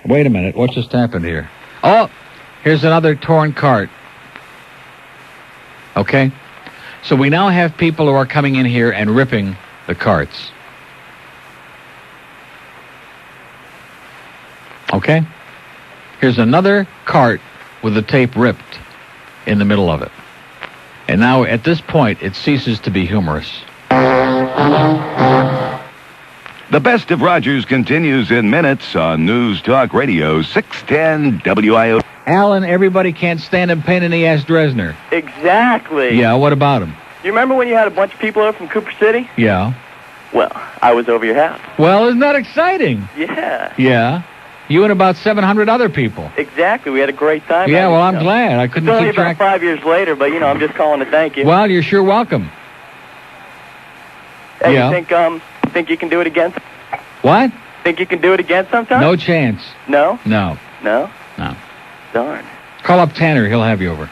Wait a minute. What just happened here? Oh, here's another torn cart. Okay? So we now have people who are coming in here and ripping the carts. Okay? Here's another cart with the tape ripped in the middle of it. And now, at this point, it ceases to be humorous. The Best of Rogers continues in minutes on News Talk Radio 610 WIO. Alan, everybody can't stand him, pain in the ass Dresner. Exactly. Yeah, what about him? You remember when you had a bunch of people over from Cooper City? Yeah. Well, I was over your house. Well, isn't that exciting? Yeah. Yeah. You and about 700 other people. Exactly. We had a great time. Yeah, well, I'm glad. I couldn't It's only keep track. about 5 years later, but, I'm just calling to thank you. Well, you're sure welcome. Hey, yeah. You think you can do it again? What? Think you can do it again sometime? No chance. No? No. No? No. Darn. Call up Tanner. He'll have you over.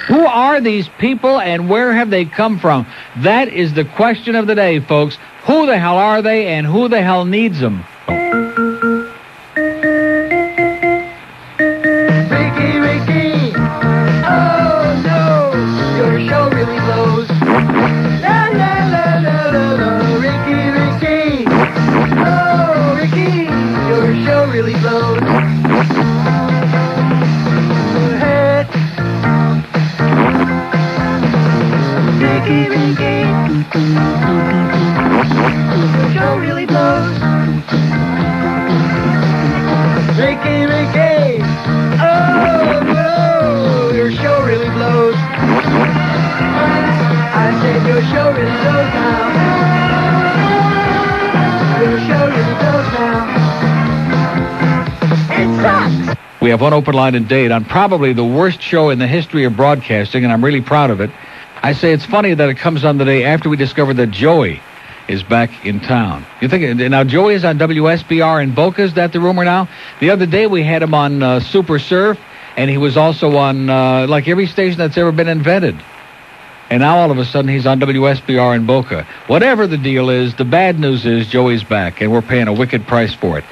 Who are these people and where have they come from? That is the question of the day, folks. Who the hell are they and who the hell needs them? Ricky, oh no, your show really blows. La la la la la la, Ricky, oh Ricky, your show really blows. Ricky, your show really blows. Ricky, oh no, your show really blows. I said your show really blows now. Your show really blows now. It sucks. We have one open line in Dade on probably the worst show in the history of broadcasting, and I'm really proud of it. I say it's funny that it comes on the day after we discovered that Joey is back in town. You think now Joey is on WSBR in Boca? Is that the rumor now? The other day we had him on Super Surf, and he was also on like every station that's ever been invented. And now all of a sudden he's on WSBR in Boca. Whatever the deal is, the bad news is Joey's back, and we're paying a wicked price for it.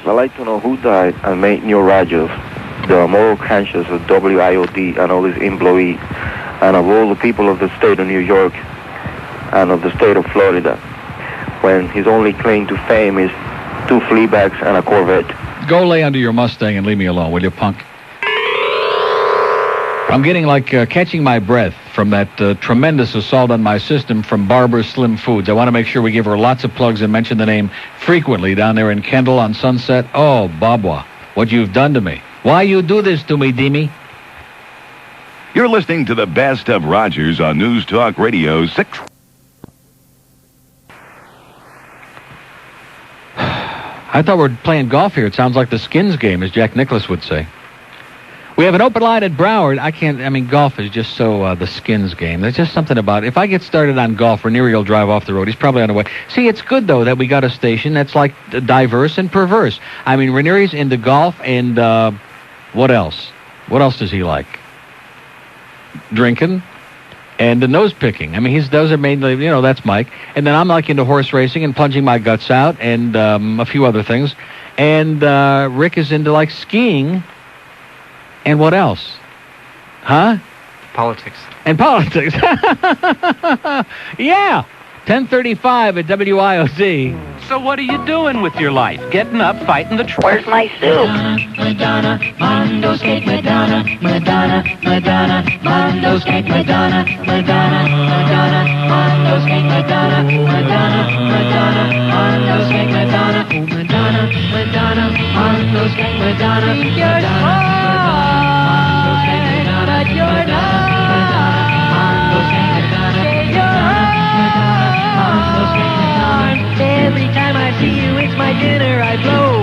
I'd like to know who died and made new radios, the moral conscience of WIOD and all these employees, and of all the people of the state of New York and of the state of Florida, when his only claim to fame is 2 flea bags and a Corvette. Go lay under your Mustang and leave me alone, will you, punk? I'm getting like catching my breath from that tremendous assault on my system from Barbara Slim Foods. I want to make sure we give her lots of plugs and mention the name frequently down there in Kendall on Sunset. Oh, Babwa, what you've done to me. Why you do this to me, Demi? You're listening to the Best of Rogers on News Talk Radio 6. I thought we were playing golf here. It sounds like the Skins game, as Jack Nicklaus would say. We have an open line at Broward. Golf is just so the Skins game. There's just something about it. If I get started on golf, Ranieri will drive off the road. He's probably on the way. See, it's good, though, that we got a station that's like diverse and perverse. Ranieri's into golf and what else? What else does he like? Drinking and the nose picking. Those are mainly, that's Mike. And then I'm like into horse racing and plunging my guts out and a few other things. And Rick is into like skiing. And what else? Huh? Politics. And politics. Yeah. 10:35 at WIOD. So what are you doing with your life? Getting up, fighting the Where's my soup? Madonna, Mondo's cake, Madonna, Madonna, Madonna, Mondo's cake, Madonna, Madonna, Madonna, Mondo's cake, Madonna, Madonna, Madonna, Mondo's cake, Madonna, Madonna, Madonna, Mondo's cake, Madonna, Madonna, Mondo's cake, Madonna, but you're not. Mondo's cake, Madonna, every time I see you, it's my dinner I blow.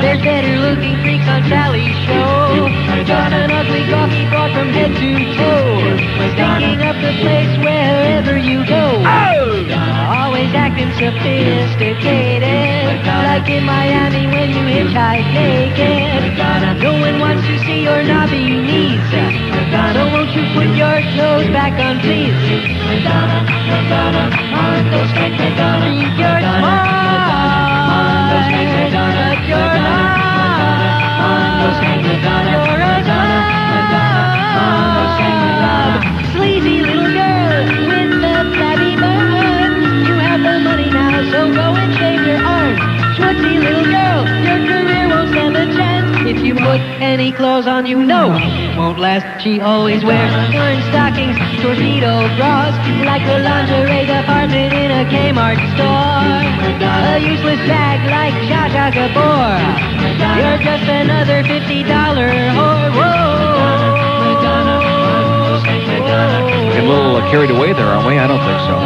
There's better looking freaks on Sally's show. Just an ugly coffee brought from head to toe. Stinking up the place wherever you go. Always acting sophisticated, like in Miami when you hitchhike naked. No one wants to see your knobby knees, so won't you put your clothes back on, please? Think you're smart. so go and shave your arms. Schmutzy little girl, your career won't stand a chance. If you put any clothes on, you know it won't last. She always wears orange stockings, torpedo bras, like the lingerie department in a Kmart store. A useless bag like Zsa Zsa Gabor. You're just another $50 whore. Whoa. Getting a little carried away there, aren't we? I don't think so.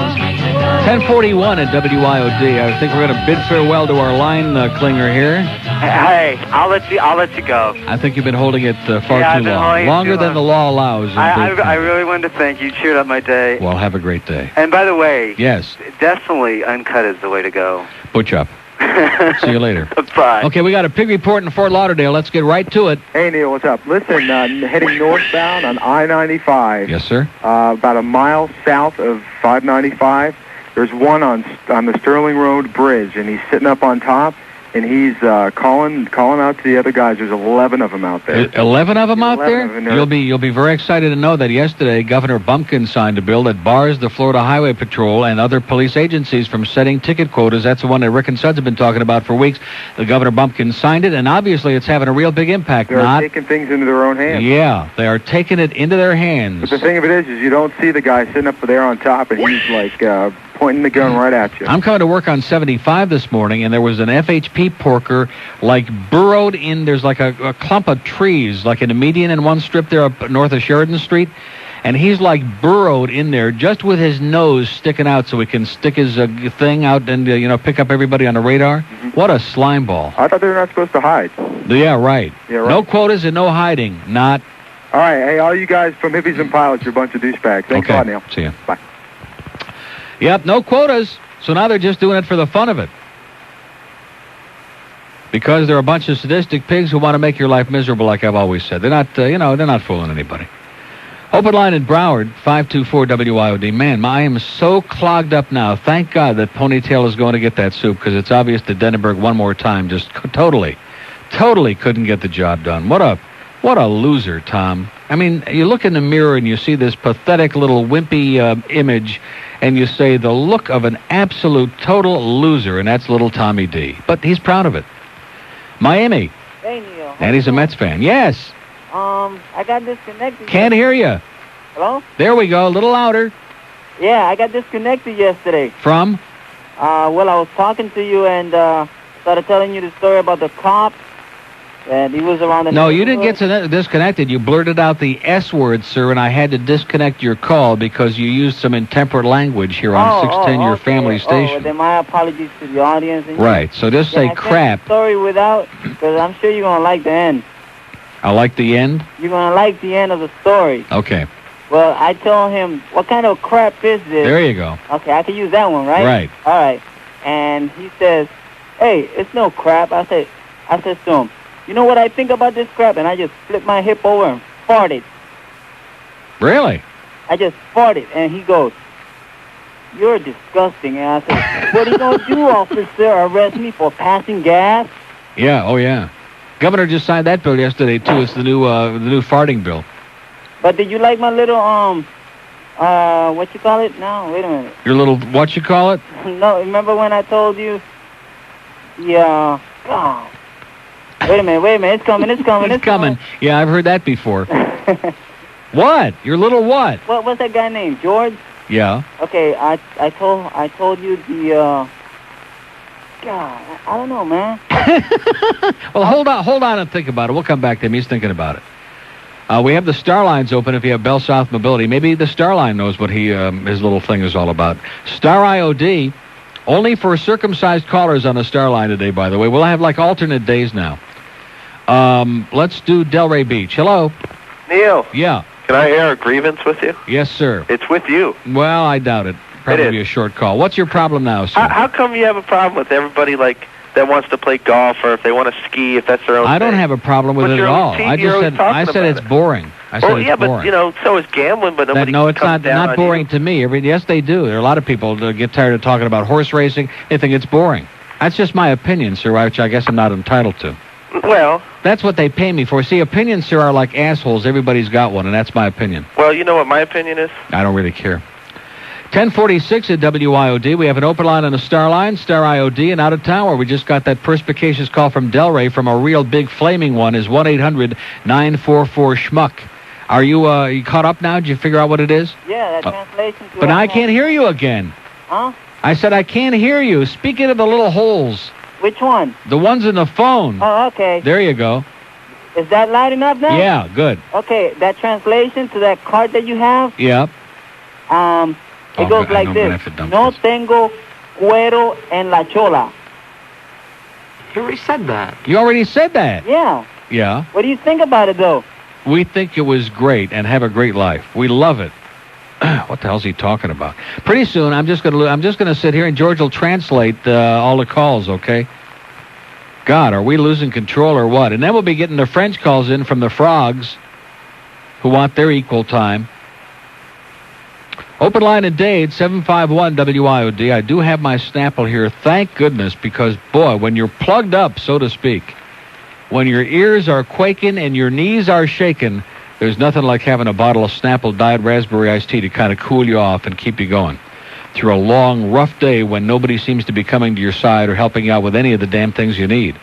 1041 at WIOD. I think we're going to bid farewell to our line clinger here. Hey, I'll let you go. I think you've been holding it far Yeah, I've too been long. holding it Longer too than long. the law allows. I really wanted to thank you. Cheered up my day. Well, have a great day. And by the way, Yes. definitely uncut is the way to go. Butch up. See you later. Bye. Okay, we got a pig report in Fort Lauderdale. Let's get right to it. Hey, Neil, what's up? Listen, heading northbound on I-95. Yes, sir. About a mile south of 595. There's one on the Sterling Road Bridge, and he's sitting up on top, and he's calling out to the other guys. There's 11 of them out there. 11 of them out 11 there? of them there. You'll be very excited to know that yesterday Governor Bumpkin signed a bill that bars the Florida Highway Patrol and other police agencies from setting ticket quotas. That's the one that Rick and Suds have been talking about for weeks. The Governor Bumpkin signed it, and obviously it's having a real big impact. They're taking things into their own hands. Yeah, they are taking it into their hands. But the thing of it is you don't see the guy sitting up there on top, and he's like pointing the gun right at you. I'm coming to work on 75 this morning, and there was an FHP porker like burrowed in. There's like a clump of trees, like in a median in one strip there up north of Sheridan Street, and he's like burrowed in there just with his nose sticking out so he can stick his thing out and pick up everybody on the radar. Mm-hmm. What a slime ball. I thought they were not supposed to hide. Yeah, right. Yeah, right. No quotas and no hiding. Not. All right, hey, all you guys from Hippies and Pilots, you're a bunch of douchebags. Thanks a lot, Neil. See ya. Bye. Yep, no quotas. So now they're just doing it for the fun of it. Because they're a bunch of sadistic pigs who want to make your life miserable, like I've always said. They're not, they're not fooling anybody. Open line in Broward, 524-WIOD. Man, I am so clogged up now. Thank God that Ponytail is going to get that soup, because it's obvious that Denenberg one more time just totally couldn't get the job done. What a loser, Tom. I mean, you look in the mirror and you see this pathetic little wimpy image, and you say the look of an absolute total loser, and that's little Tommy D. But he's proud of it. Miami. Hey, Neil. And he's a Mets fan. Yes. I got disconnected. Can't hear you. Hello? There we go. A little louder. Yeah, I got disconnected yesterday. From? Well, I was talking to you and started telling you the story about the cop. And he was around the No, you didn't get disconnected. You blurted out the S word, sir, and I had to disconnect your call because you used some intemperate language here on 610, your family station. Oh, then my apologies to the audience. And right, so just say crap. The story without, because I'm sure you're going to like the end. I like the end? You're going to like the end of the story. Okay. Well, I told him, what kind of crap is this? There you go. Okay, I can use that one, right? Right. All right. And he says, hey, it's no crap. I said to him, you know what I think about this crap? And I just flipped my hip over and farted. Really? I just farted. And he goes, you're disgusting. And I said, what are you going to do, officer? Arrest me for passing gas? Yeah, oh yeah. Governor just signed that bill yesterday, too. It's the new farting bill. But did you like my little, what you call it? No, wait a minute. Your little, what you call it? No, remember when I told you? Yeah, God. Wait a minute, it's coming. It's coming. Yeah, I've heard that before. What? Your little what? What's that guy named? George? Yeah. Okay, I told you the, God, I don't know, man. Well, hold on and think about it. We'll come back to him. He's thinking about it. We have the Star Lines open if you have Bell South Mobility. Maybe the Star Line knows what his little thing is all about. Star IOD, only for circumcised callers on the Star Line today, by the way. We'll have like alternate days now. Let's do Delray Beach. Hello. Neil. Yeah. Can I air a grievance with you? Yes, sir. It's with you. Well, I doubt it. Probably be a short call. What's your problem now, sir? How come you have a problem with everybody like that wants to play golf or if they want to ski if that's their own I don't thing? have a problem with it at all. I said it's boring. I said it's boring. But so is gambling, but nobody no, it's comes down not on boring you. to me. Yes, they do. There are a lot of people that get tired of talking about horse racing. They think it's boring. That's just my opinion, sir, which I guess I'm not entitled to. Well, that's what they pay me for. See, opinions, sir, are like assholes. Everybody's got one, and that's my opinion. Well, you know what my opinion is? I don't really care. 1046 at WIOD. We have an open line on the Star Line, Star IOD, and out of town where we just got that perspicacious call from Delray from a real big flaming one is 1-800-944-SCHMUCK. Are you caught up now? Did you figure out what it is? Yeah, that translation to... But I can't hear you again. Huh? I said I can't hear you. Speak into the little holes. Which one? The ones in the phone. Oh, okay. There you go. Is that loud enough now? Yeah, good. Okay, that translation to that card that you have, Yep. it goes like this. No tengo cuero en la chola. You already said that. You already said that. Yeah. Yeah. What do you think about it, though? We think it was great and have a great life. We love it. What the hell's he talking about? Pretty soon, I'm just gonna sit here and George will translate all the calls. Okay. God, are we losing control or what? And then we'll be getting the French calls in from the frogs, who want their equal time. Open line at Dade, 751 WIOD. I do have my Snapple here, thank goodness, because, boy, when you're plugged up, so to speak, when your ears are quaking and your knees are shaking, there's nothing like having a bottle of Snapple dyed raspberry iced tea to kind of cool you off and keep you going through a long, rough day when nobody seems to be coming to your side or helping you out with any of the damn things you need.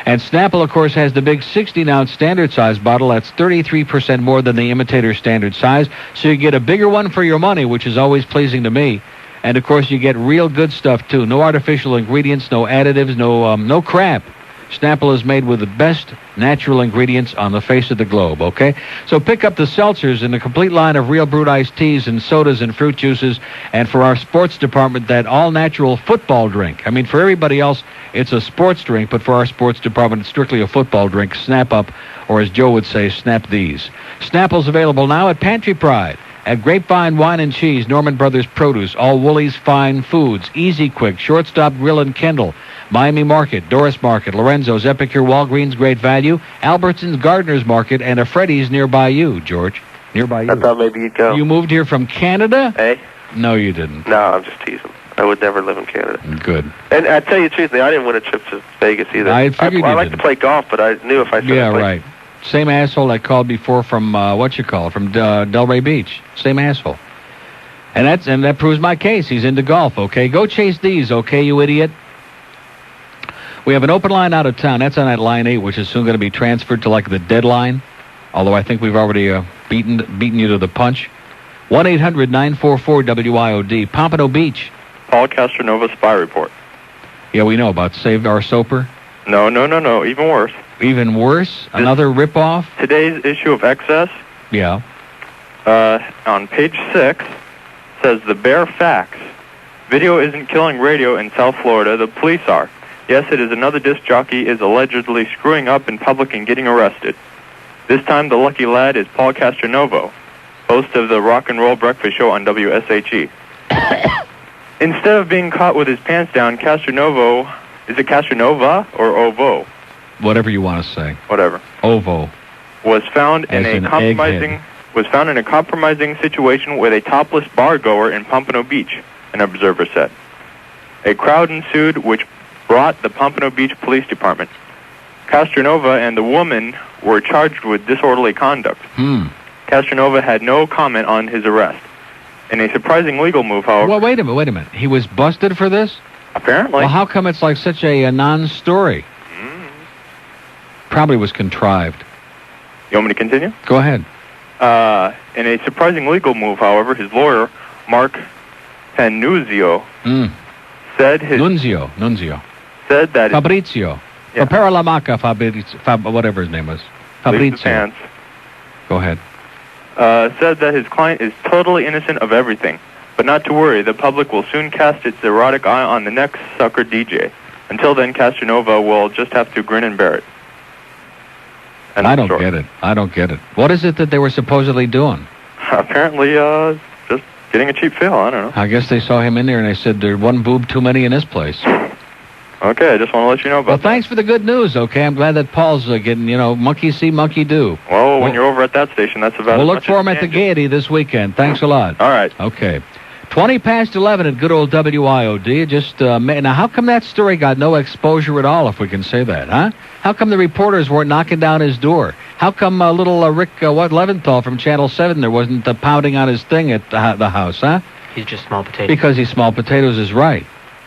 And Snapple, of course, has the big 16-ounce standard size bottle. That's 33% more than the imitator standard size. So you get a bigger one for your money, which is always pleasing to me. And, of course, you get real good stuff, too. No artificial ingredients, no additives, no crap. Snapple is made with the best natural ingredients on the face of the globe, okay? So pick up the seltzers and a complete line of real brewed iced teas and sodas and fruit juices. And for our sports department, that all-natural football drink. I mean, for everybody else, it's a sports drink, but for our sports department, it's strictly a football drink. Snap up, or as Joe would say, snap these. Snapple's available now at Pantry Pride, at Grapevine Wine and Cheese, Norman Brothers Produce, All Woolies Fine Foods, Easy Quick, Shortstop Grill and Kendall, Miami Market, Doris Market, Lorenzo's, Epicure, Walgreens, Great Value, Albertson's, Gardner's Market, and a Freddy's nearby you, George. Nearby you. I thought maybe you'd go. You moved here from Canada? Hey? No, you didn't. No, I'm just teasing. I would never live in Canada. Good. And I tell you the truth, I didn't win a trip to Vegas either. I figured I you like didn't. to play golf, but I knew if I said Yeah, I played... right. Same asshole that called before from, from Delray Beach. Same asshole. And that proves my case. He's into golf, okay? Go chase these, okay, you idiot? We have an open line out of town. That's on that line 8, which is soon going to be transferred to, like, the deadline. Although I think we've already beaten you to the punch. 1-800-944-WIOD. Pompano Beach. Paul Castronovo spy report. Yeah, we know about Saved Our Soper. No. Even worse. Even worse? Another ripoff? Today's issue of Excess. Yeah. On page 6, says the bare facts. Video isn't killing radio in South Florida. The police are. Yes, it is another disc jockey is allegedly screwing up in public and getting arrested. This time, the lucky lad is Paul Castronovo, host of the Rock and Roll Breakfast Show on WSHE. Instead of being caught with his pants down, Castronovo, is it Castronova or Ovo? Whatever you want to say. Whatever. Ovo. Was found As in an a compromising situation with a topless bar goer in Pompano Beach, an observer said. A crowd ensued, which brought the Pompano Beach Police Department. Castronova and the woman were charged with disorderly conduct. Castronova had no comment on his arrest. In a surprising legal move, however... Well, wait a minute. He was busted for this? Apparently. Well, how come it's like such a non-story? Probably was contrived. You want me to continue? Go ahead. In a surprising legal move, however, his lawyer, Mark Pannuzio, said his... Nunzio. Said that... Fabrizio. Yeah. Paralamaca Fabrizio, whatever his name was. Fabrizio. Go ahead. Said that his client is totally innocent of everything. But not to worry, the public will soon cast its erotic eye on the next sucker DJ. Until then, Castronova will just have to grin and bear it. And I don't get it. What is it that they were supposedly doing? Apparently, just getting a cheap feel. I don't know. I guess they saw him in there and they said, there's one boob too many in this place. Okay, I just want to let you know about Well, thanks for the good news, okay? I'm glad that Paul's getting, monkey see, monkey do. Well, when you're over at that station, that's about We'll as look much for as him at the Gaiety this weekend. Thanks a lot. All right. Okay. 20 past 11 at good old WIOD. Just, now, how come that story got no exposure at all, if we can say that, huh? How come the reporters weren't knocking down his door? How come little Rick Leventhal from Channel 7 there wasn't pounding on his thing at the house, huh? He's just small potatoes. Because he's small potatoes is right.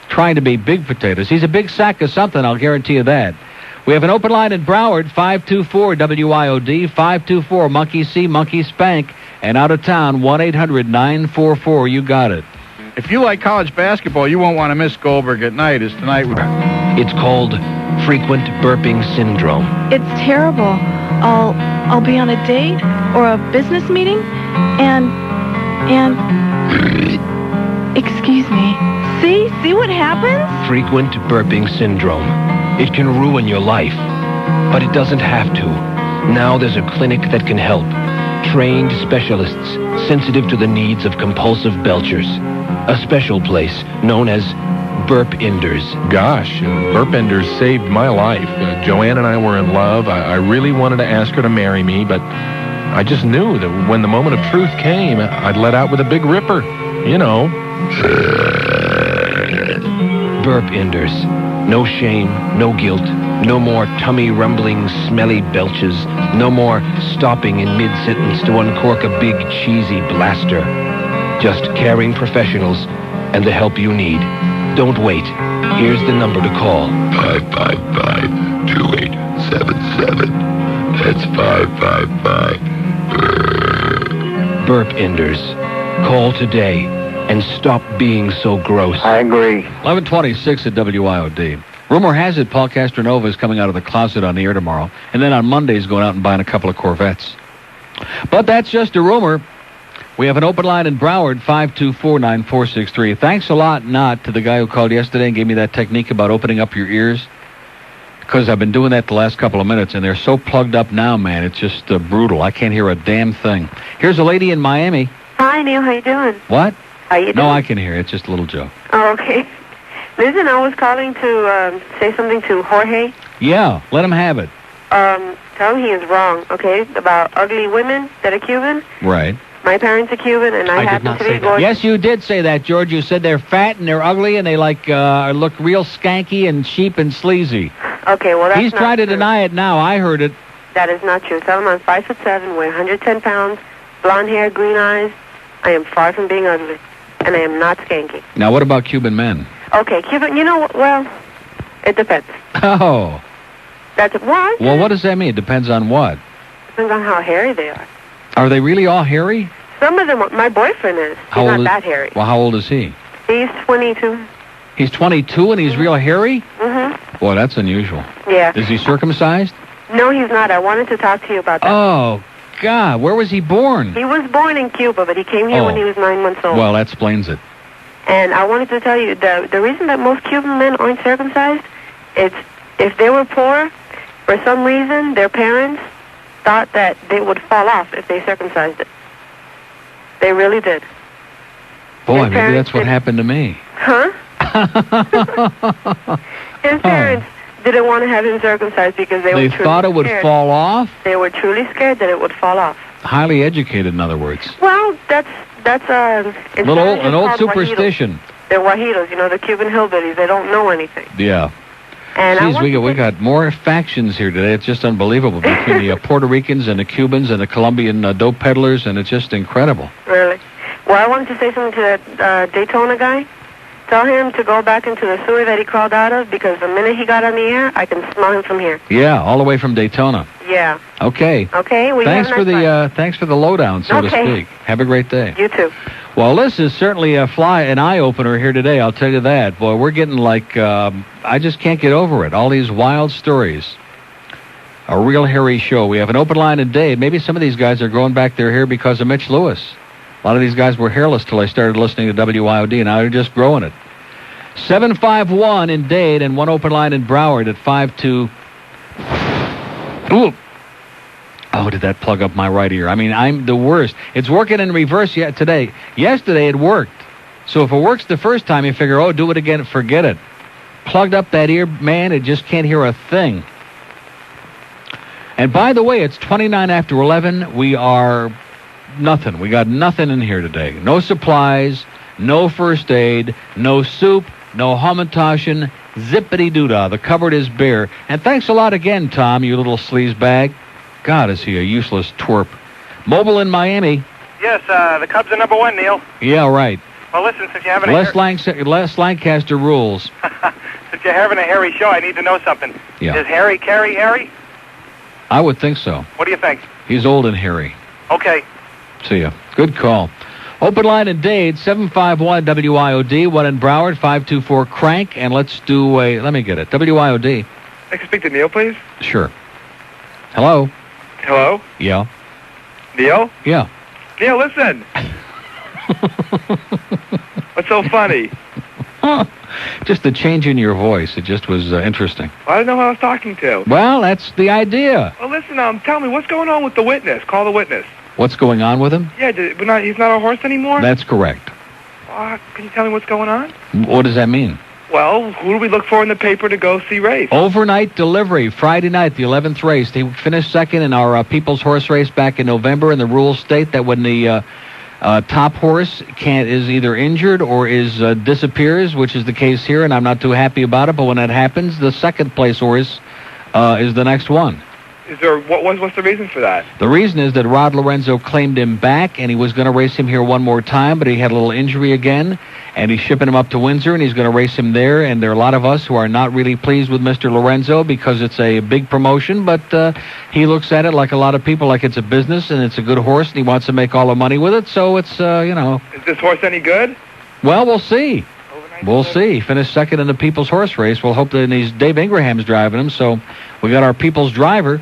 Trying to be big potatoes. He's a big sack of something, I'll guarantee you that. We have an open line in Broward, 524-WIOD, 524-Monkey See, Monkey Spank, and out of town, 1-800-944. You got it. If you like college basketball, you won't want to miss Goldberg at Night. It's tonight. It's called frequent burping syndrome. It's terrible. I'll be on a date or a business meeting and excuse me. See what happens? Frequent burping syndrome. It can ruin your life, but it doesn't have to. Now there's a clinic that can help. Trained specialists sensitive to the needs of compulsive belchers. A special place known as Burp Enders. Gosh, Burp Enders saved my life. Joanne and I were in love. I really wanted to ask her to marry me, but I just knew that when the moment of truth came, I'd let out with a big ripper. You know. Burp Enders. No shame, no guilt, no more tummy rumbling, smelly belches, no more stopping in mid-sentence to uncork a big, cheesy blaster. Just caring professionals and the help you need. Don't wait. Here's the number to call. 555-2877. That's 555. Burp Enders. Call today. And stop being so gross. I agree. 11:26 at WIOD. Rumor has it Paul Castronovo is coming out of the closet on the air tomorrow, and then on Monday he's going out and buying a couple of Corvettes. But that's just a rumor. We have an open line in Broward, 524-9463. Thanks a lot, not to the guy who called yesterday and gave me that technique about opening up your ears, because I've been doing that the last couple of minutes, and they're so plugged up now, man. It's just brutal. I can't hear a damn thing. Here's a lady in Miami. Hi, Neil. How you doing? What? How you doing? No, I can hear. It's just a little joke. Oh, okay. Listen, I was calling to say something to Jorge. Yeah, let him have it. Tell him he is wrong, okay, about ugly women that are Cuban. Right. My parents are Cuban, and I happen to be going... Yes, you did say that, George. You said they're fat and they're ugly and they look real skanky and cheap and sleazy. Okay, well, that's He's not trying to true. deny it now. I heard it. That is not true. Tell him I'm 5'7", weigh 110 pounds, blonde hair, green eyes. I am far from being ugly, and I am not skanky. Now, what about Cuban men? Okay, Cuban, you know what? Well, it depends. Oh. That's what? Well, what does that mean? It depends on what? Depends on how hairy they are. Are they really all hairy? Some of them, my boyfriend is. He's not that hairy. Well, how old is he? He's 22. He's 22 and he's real hairy? Mm-hmm. Boy, that's unusual. Yeah. Is he circumcised? No, he's not. I wanted to talk to you about that. Oh, God. Where was he born? He was born in Cuba, but he came here when he was 9 months old. Well, that explains it. And I wanted to tell you, the reason that most Cuban men aren't circumcised is if they were poor, for some reason, their parents thought that they would fall off if they circumcised it. They really did. Boy, maybe that's what happened to me. Huh? His parents didn't want to have him circumcised because they were truly thought it would scared. fall off? They were truly scared that it would fall off. Highly educated, in other words. Well, that's an old superstition. Wajitos. They're wajitos, the Cuban hillbillies. They don't know anything. Yeah. And Jeez, we got more factions here today. It's just unbelievable between the Puerto Ricans and the Cubans and the Colombian dope peddlers, and it's just incredible. Really? Well, I wanted to say something to that Daytona guy. Tell him to go back into the sewer that he crawled out of, because the minute he got on the air, I can smell him from here. Yeah, all the way from Daytona. Yeah. Okay. Okay. Well, thanks for the lowdown, so to speak. Have a great day. You too. Well, this is certainly an eye-opener here today, I'll tell you that. Boy, we're getting I just can't get over it. All these wild stories. A real hairy show. We have an open line in Dade. Maybe some of these guys are growing back their hair because of Mitch Lewis. A lot of these guys were hairless till I started listening to WIOD, and now they're just growing it. 751 in Dade and one open line in Broward at 52. Ooh. Oh, did that plug up my right ear? I mean, I'm the worst. It's working in reverse today. Yesterday it worked. So if it works the first time, you figure, do it again, forget it. Plugged up that ear, man, it just can't hear a thing. And by the way, it's 29 after 11. We are nothing. We got nothing in here today. No supplies, no first aid, no soup, no Hamantashen, zippity-doo-dah. The cupboard is bare. And thanks a lot again, Tom, you little sleaze bag. God, is he a useless twerp. Mobile in Miami. Yes, the Cubs are number one, Neil. Yeah, right. Well, listen, since you're having Les Lancaster rules. since you're having a hairy show, I need to know something. Yeah. Does Harry carry Harry? I would think so. What do you think? He's old and hairy. Okay. See ya. Good call. Open line in Dade, 751 WIOD, 1 in Broward, 524 crank, and let's do a, let me get it, WIOD. I can speak to Neil, please? Sure. Hello? Hello? Yeah. Neil? Yeah. Neil, listen. What's so funny? Just the change in your voice, it just was interesting. Well, I didn't know who I was talking to. Well, that's the idea. Well, listen, tell me, what's going on with the witness? Call the witness. What's going on with him? Yeah, he's not a horse anymore? That's correct. Can you tell me what's going on? What does that mean? Well, who do we look for in the paper to go see race? Overnight delivery, Friday night, the 11th race. He finished second in our People's Horse race back in November, and the rules state that when the top horse is either injured or disappears, which is the case here, and I'm not too happy about it, but when that happens, the second place horse is the next one. What's the reason for that? The reason is that Rod Lorenzo claimed him back, and he was going to race him here one more time, but he had a little injury again, and he's shipping him up to Windsor, and he's going to race him there, and there are a lot of us who are not really pleased with Mr. Lorenzo because it's a big promotion, but he looks at it like a lot of people, like it's a business, and it's a good horse, and he wants to make all the money with it, so it's, Is this horse any good? Well, we'll see. We'll see. He finished second in the People's Horse race. We'll hope that Dave Ingraham's driving him, so we got our People's driver.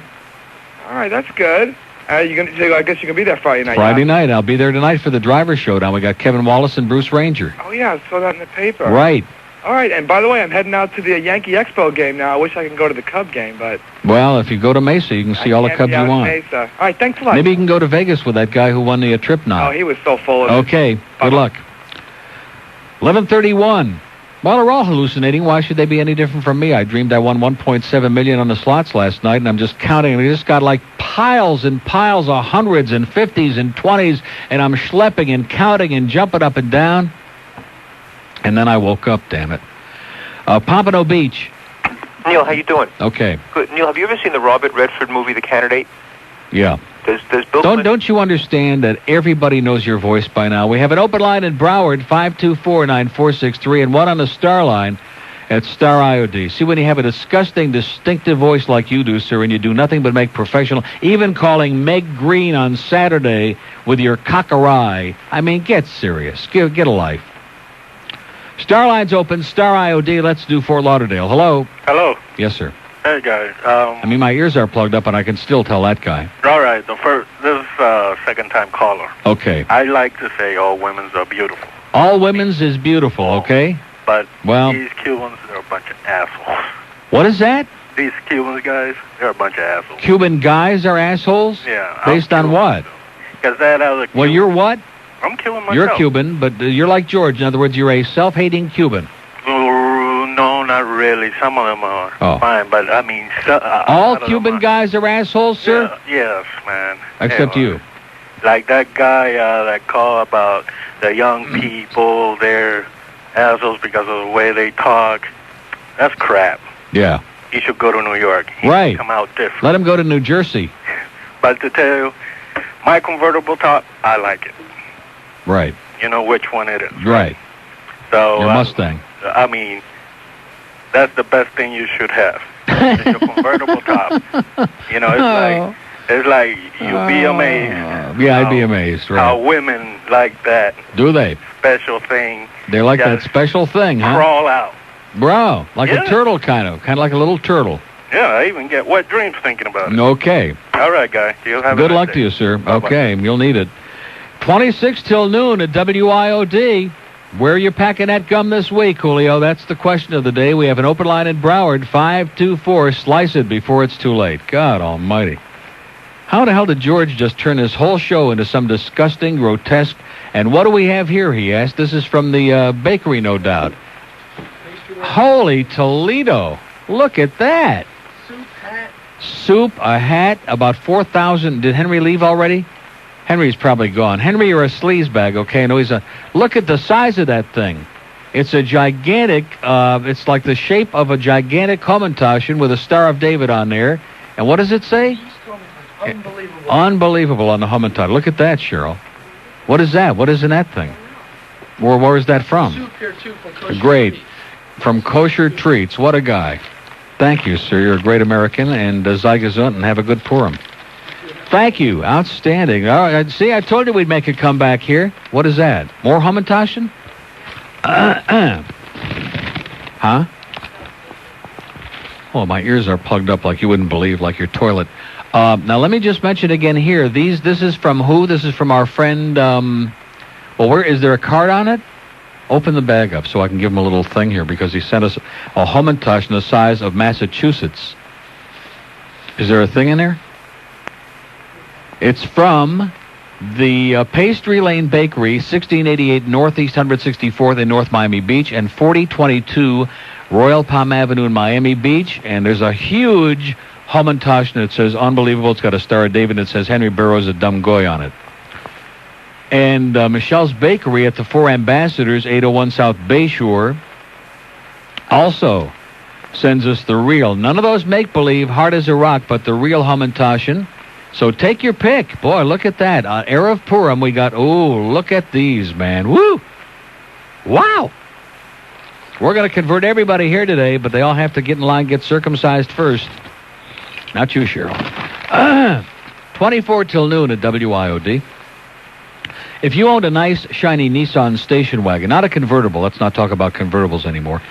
All right, that's good. I guess you're going to be there Friday night. Friday night. I'll be there tonight for the driver showdown. We got Kevin Wallace and Bruce Ranger. Oh, yeah, I saw that in the paper. Right. All right, and by the way, I'm heading out to the Yankee Expo game now. I wish I could go to the Cub game, but... Well, if you go to Mesa, you can see all the Cubs you want. Mesa. All right, thanks a lot. Maybe you can go to Vegas with that guy who won the trip now. Oh, he was so full of it. Okay, good luck. 11:31. Well, they're all hallucinating. Why should they be any different from me? I dreamed I won $1.7 million on the slots last night, and I'm just counting. I just got like piles and piles of hundreds and 50s and 20s, and I'm schlepping and counting and jumping up and down. And then I woke up, damn it. Pompano Beach. Neil, how you doing? Okay. Good. Neil, have you ever seen the Robert Redford movie, The Candidate? Yeah. Does Bill Don't you understand that everybody knows your voice by now? We have an open line in Broward, 524-9463, and one on the Star line at Star IOD. See, when you have a disgusting, distinctive voice like you do, sir, and you do nothing but make professional, even calling Meg Green on Saturday with your cock-a-rye, I mean, get serious. Get a life. Star line's open, Star IOD, let's do Fort Lauderdale. Hello? Hello. Yes, sir. Hey, guys. I mean, my ears are plugged up, and I can still tell that guy. All right. This is second-time caller. Okay. I like to say all women's are beautiful. All women's is beautiful, okay? But well, these Cubans, they're a bunch of assholes. What is that? These Cuban guys, they're a bunch of assholes. Cuban guys are assholes? Yeah. Based on what? Because that other Cuban... Well, you're what? I'm Cuban myself. You're Cuban, but you're like George. In other words, you're a self-hating Cuban. No, not really. Some of them are fine, but I mean... all Cuban guys are assholes, sir? Yeah, yes, man. Except you. Like that guy that called about the young people, they're assholes because of the way they talk. That's crap. Yeah. He should go to New York. He right. should come out different. Let him go to New Jersey. But to tell you, my convertible top, I like it. Right. You know which one it is. Right. So your Mustang. I mean, that's the best thing you should have. It's a convertible top. You know, it's like you'd be amazed. Yeah, I'd be amazed. Right. How women like that. Do they? Special thing. They like that special thing, huh? Crawl out. Bro, like a turtle kind of like a little turtle. Yeah, I even get wet dreams thinking about it. Okay. All right, guy. You'll have good a luck nice to you, sir. Bye-bye. Okay, you'll need it. 26 till noon at WIOD. Where are you packing that gum this week, Julio? That's the question of the day. We have an open line in Broward, 524. Slice it before it's too late. God almighty. How the hell did George just turn this whole show into some disgusting, grotesque... And what do we have here, he asked. This is from the bakery, no doubt. Holy Toledo. Look at that. Soup, a hat, about 4,000. Did Henry leave already? Henry's probably gone. Henry, you're a sleazebag, okay? No, he's a... Look at the size of that thing. It's a gigantic... it's like the shape of a gigantic Hamantaschen with a Star of David on there. And what does it say? Unbelievable. Unbelievable on the Hamantaschen. Look at that, Cheryl. What is that? What is in that thing? Where's that from? Soup here, too, from Kosher Great. Treats. From Kosher Treats. What a guy. Thank you, sir. You're a great American, and Sei gesund, and have a good Purim. Thank you. Outstanding. All right, see, I told you we'd make a comeback here. What is that? More Hamantaschen? Huh? Oh, my ears are plugged up like you wouldn't believe, like your toilet. Now, let me just mention again here. This is from who? This is from our friend, where is there a card on it? Open the bag up so I can give him a little thing here because he sent us a Hamantaschen the size of Massachusetts. Is there a thing in there? It's from the Pastry Lane Bakery, 1688 Northeast 164th in North Miami Beach, and 4022 Royal Palm Avenue in Miami Beach. And there's a huge Hamantaschen that says unbelievable. It's got a Star of David that says Henry Barrow's a dumb goy on it. And Michelle's Bakery at the Four Ambassadors, 801 South Bayshore, also sends us the real. None of those make-believe, hard as a rock, but the real Hamantaschen. So take your pick. Boy, look at that. On Erev Purim, we got, look at these, man. Woo! Wow! We're going to convert everybody here today, but they all have to get in line, get circumcised first. Not you, Cheryl. 24 till noon at WIOD. If you owned a nice, shiny Nissan station wagon, not a convertible, let's not talk about convertibles anymore,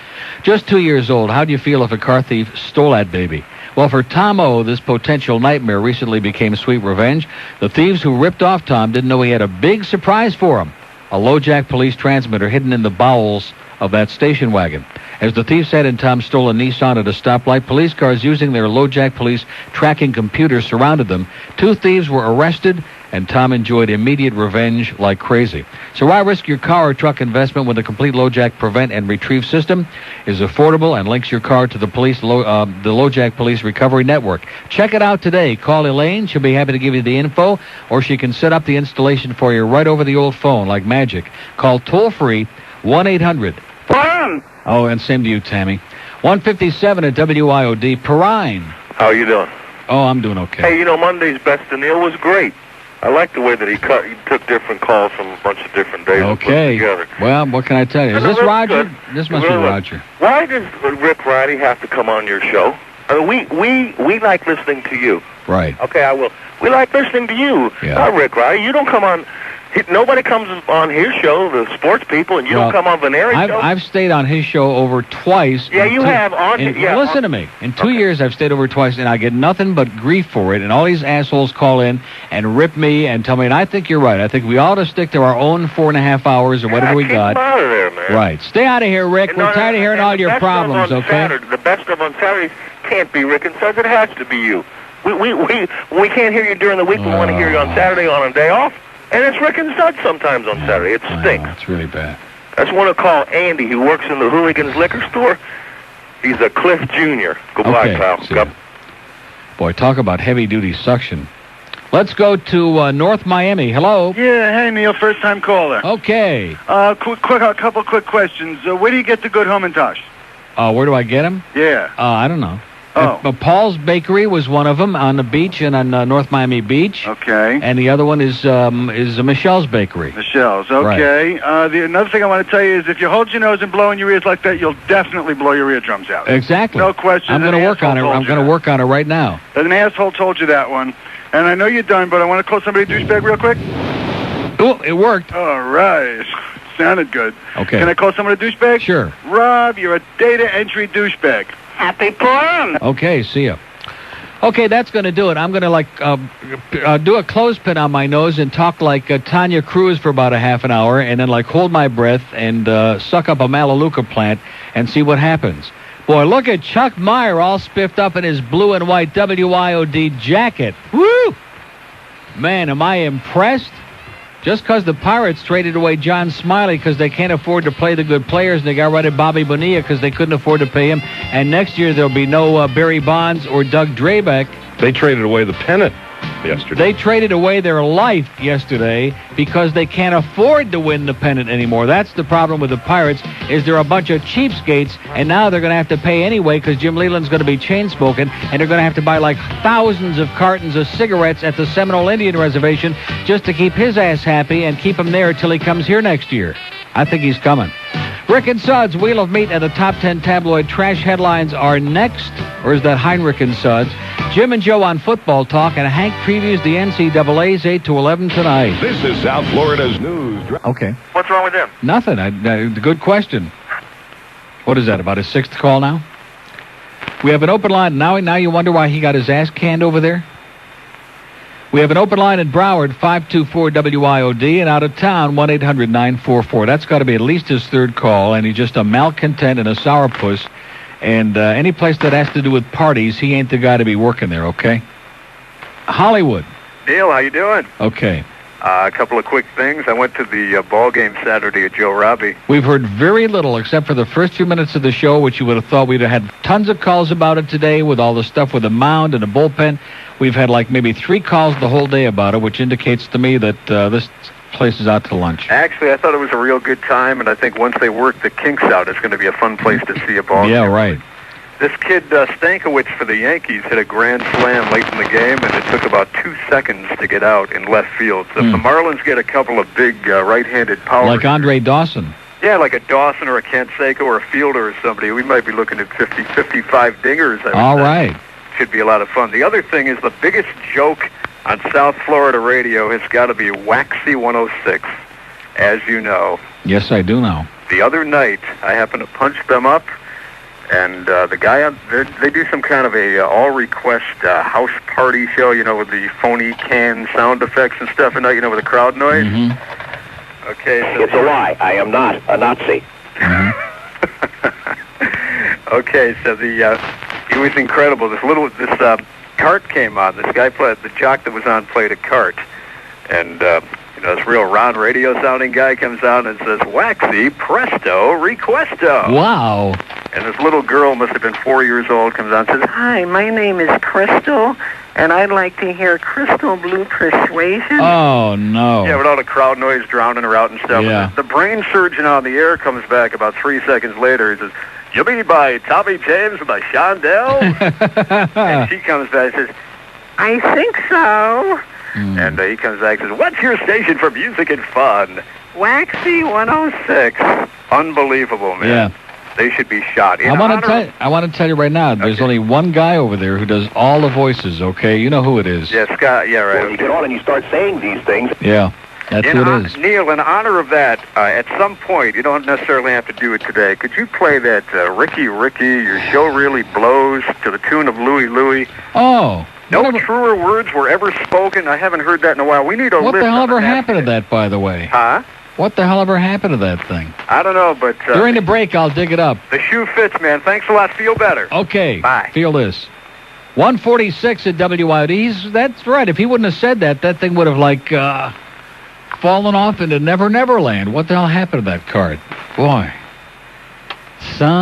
just 2 years old, how do you feel if a car thief stole that baby? Well, for Tom O, this potential nightmare recently became sweet revenge. The thieves who ripped off Tom didn't know he had a big surprise for him, a Lojack police transmitter hidden in the bowels of that station wagon. As the thief sat in Tom's stolen Nissan at a stoplight, police cars using their Lojack police tracking computers surrounded them. 2 thieves were arrested, and Tom enjoyed immediate revenge like crazy. So why risk your car or truck investment when the complete Lojack prevent and retrieve system is affordable and links your car to the the Lojack Police Recovery Network? Check it out today. Call Elaine. She'll be happy to give you the info, or she can set up the installation for you right over the old phone like magic. Call toll-free 1-800. Oh, and same to you, Tammy. 157 at WIOD. Perrine. How you doing? Oh, I'm doing okay. Hey, Monday's Best of Neil was great. I like the way that he took different calls from a bunch of different days and put them together. Well, what can I tell you? Is this Roger? This must be Roger. Why does Rick Riley have to come on your show? We like listening to you. Right. Okay, I will. We like listening to you. Yeah. Not Rick Riley. You don't come on. Nobody comes on his show, the sports people, and you don't come on Veneri's show? I've stayed on his show over twice. Yeah, you have. Listen to me. In 2 years, I've stayed over twice, and I get nothing but grief for it. And all these assholes call in and rip me and tell me, and I think you're right. I think we ought to stick to our own 4.5 hours or whatever we got. Keep out of there, man. Right. Stay out of here, Rick. We're tired of hearing all your problems, okay? The best of on Saturdays can't be Rick and Suds. It has to be you. We can't hear you during the week. We want to hear you on Saturday on a day off. And it's Rick and Suds sometimes on Saturday. It stinks. It's really bad. That's one to call Andy, who works in the Hooligans liquor store. He's a Cliff Jr. Goodbye, pal. Boy, talk about heavy-duty suction. Let's go to North Miami. Hello. Yeah, hey, Neil, first-time caller. Okay. A couple quick questions. Where do you get the good Hamantasch? Where do I get them? Yeah. I don't know. Oh. Paul's Bakery was one of them on the beach and on North Miami Beach. Okay. And the other one is Michelle's Bakery. Michelle's, okay. Right. Another thing I want to tell you is if you hold your nose and blow in your ears like that, you'll definitely blow your eardrums out. Exactly. No question. I'm going to work on it. I'm going to work on it right now. An asshole told you that one. And I know you're done, but I want to call somebody a douchebag real quick. Oh, it worked. All right. Sounded good. Okay. Can I call someone a douchebag? Sure. Rob, you're a data entry douchebag. Happy Purim. Okay, see ya. Okay, that's going to do it. I'm going to do a clothespin on my nose and talk like Tanya Cruz for about a half an hour, and then hold my breath and suck up a Melaleuca plant and see what happens. Boy, look at Chuck Meyer all spiffed up in his blue and white WIOD jacket. Woo! Man, am I impressed? Just because the Pirates traded away John Smiley because they can't afford to play the good players, and they got rid of Bobby Bonilla because they couldn't afford to pay him, and next year there'll be no Barry Bonds or Doug Drabeck. They traded away the pennant yesterday. They traded away their life yesterday because they can't afford to win the pennant anymore. That's the problem with the Pirates, is they're a bunch of cheapskates, and now they're going to have to pay anyway because Jim Leland's going to be chain-smoking, and they're going to have to buy thousands of cartons of cigarettes at the Seminole Indian Reservation just to keep his ass happy and keep him there till he comes here next year. I think he's coming. Rick and Suds, Wheel of Meat, and the top 10 tabloid trash headlines are next. Or is that Heinrich and Suds? Jim and Joe on Football Talk, and Hank previews the NCAA's 8 to 11 tonight. This is South Florida's news. Okay. What's wrong with him? Nothing. Good question. What is that, about his 6th call now? We have an open line. Now you wonder why he got his ass canned over there? We have an open line in Broward, 524-WIOD, and out of town, 1-800-944. That's got to be at least his 3rd call, and he's just a malcontent and a sourpuss. And any place that has to do with parties, he ain't the guy to be working there, okay? Hollywood. Neil, how you doing? Okay. A couple of quick things. I went to the ball game Saturday at Joe Robbie. We've heard very little except for the first few minutes of the show, which you would have thought we'd have had tons of calls about it today with all the stuff with the mound and the bullpen. We've had like maybe 3 calls the whole day about it, which indicates to me that this place is out to lunch. Actually, I thought it was a real good time, and I think once they work the kinks out, it's going to be a fun place to see a ball game. Yeah, right. This kid, Stankiewicz for the Yankees, hit a grand slam late in the game, and it took about 2 seconds to get out in left field. So if the Marlins get a couple of big right-handed power... Like Andre Dawson. Yeah, like a Dawson or a Canseco or a Fielder or somebody, we might be looking at 50, 55 dingers. All right. Should be a lot of fun. The other thing is the biggest joke on South Florida radio has got to be WAXY 106, as you know. Yes, I do know. The other night, I happened to punch them up, and the guy, they do some kind of a all-request house party show, you know, with the phony can sound effects and stuff, and with the crowd noise. Mm-hmm. Okay, so... It's a lie. I am not a Nazi. Okay, so it was incredible. This cart came on. This guy the jock that was on played a cart, and this real round radio-sounding guy comes out and says, "Waxy, presto, requesto." Wow. And this little girl, must have been 4 years old, comes out and says, "Hi, my name is Crystal, and I'd like to hear Crystal Blue Persuasion." Oh, no. Yeah, with all the crowd noise drowning her out and stuff. Yeah. And the brain surgeon on the air comes back about 3 seconds later. He says, "You mean by Tommy James and by Shondell?" And she comes back and says, "I think so." And he comes back and says, "What's your station for music and fun?" WAXY 106. Unbelievable, man. Yeah. They should be shot. I want to tell you right now, there's only one guy over there who does all the voices, okay? You know who it is. Yeah, Scott, yeah, right. Well, you get on and you start saying these things. Yeah, that's who it is. Neil, in honor of that, at some point, you don't necessarily have to do it today, could you play that Ricky, Ricky, Your Show Really Blows to the tune of Louie Louie? Oh. No truer words were ever spoken. I haven't heard that in a while. We need a What list the hell on ever happened to that, by the way? Huh? What the hell ever happened to that thing? I don't know, but... During the break, I'll dig it up. The shoe fits, man. Thanks a lot. Feel better. Okay. Bye. Feel this. 146 at WIOD. That's right. If he wouldn't have said that, that thing would have, fallen off into Never Never Land. What the hell happened to that card? Boy. Sometimes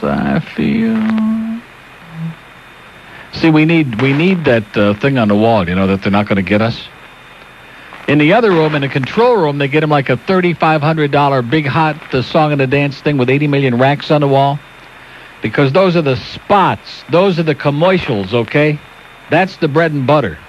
I feel... See, we need that thing on the wall, that they're not going to get us. In the other room, in the control room, they get him like a $3,500 big hot song and a dance thing with 80 million racks on the wall. Because those are the spots. Those are the commercials, okay? That's the bread and butter.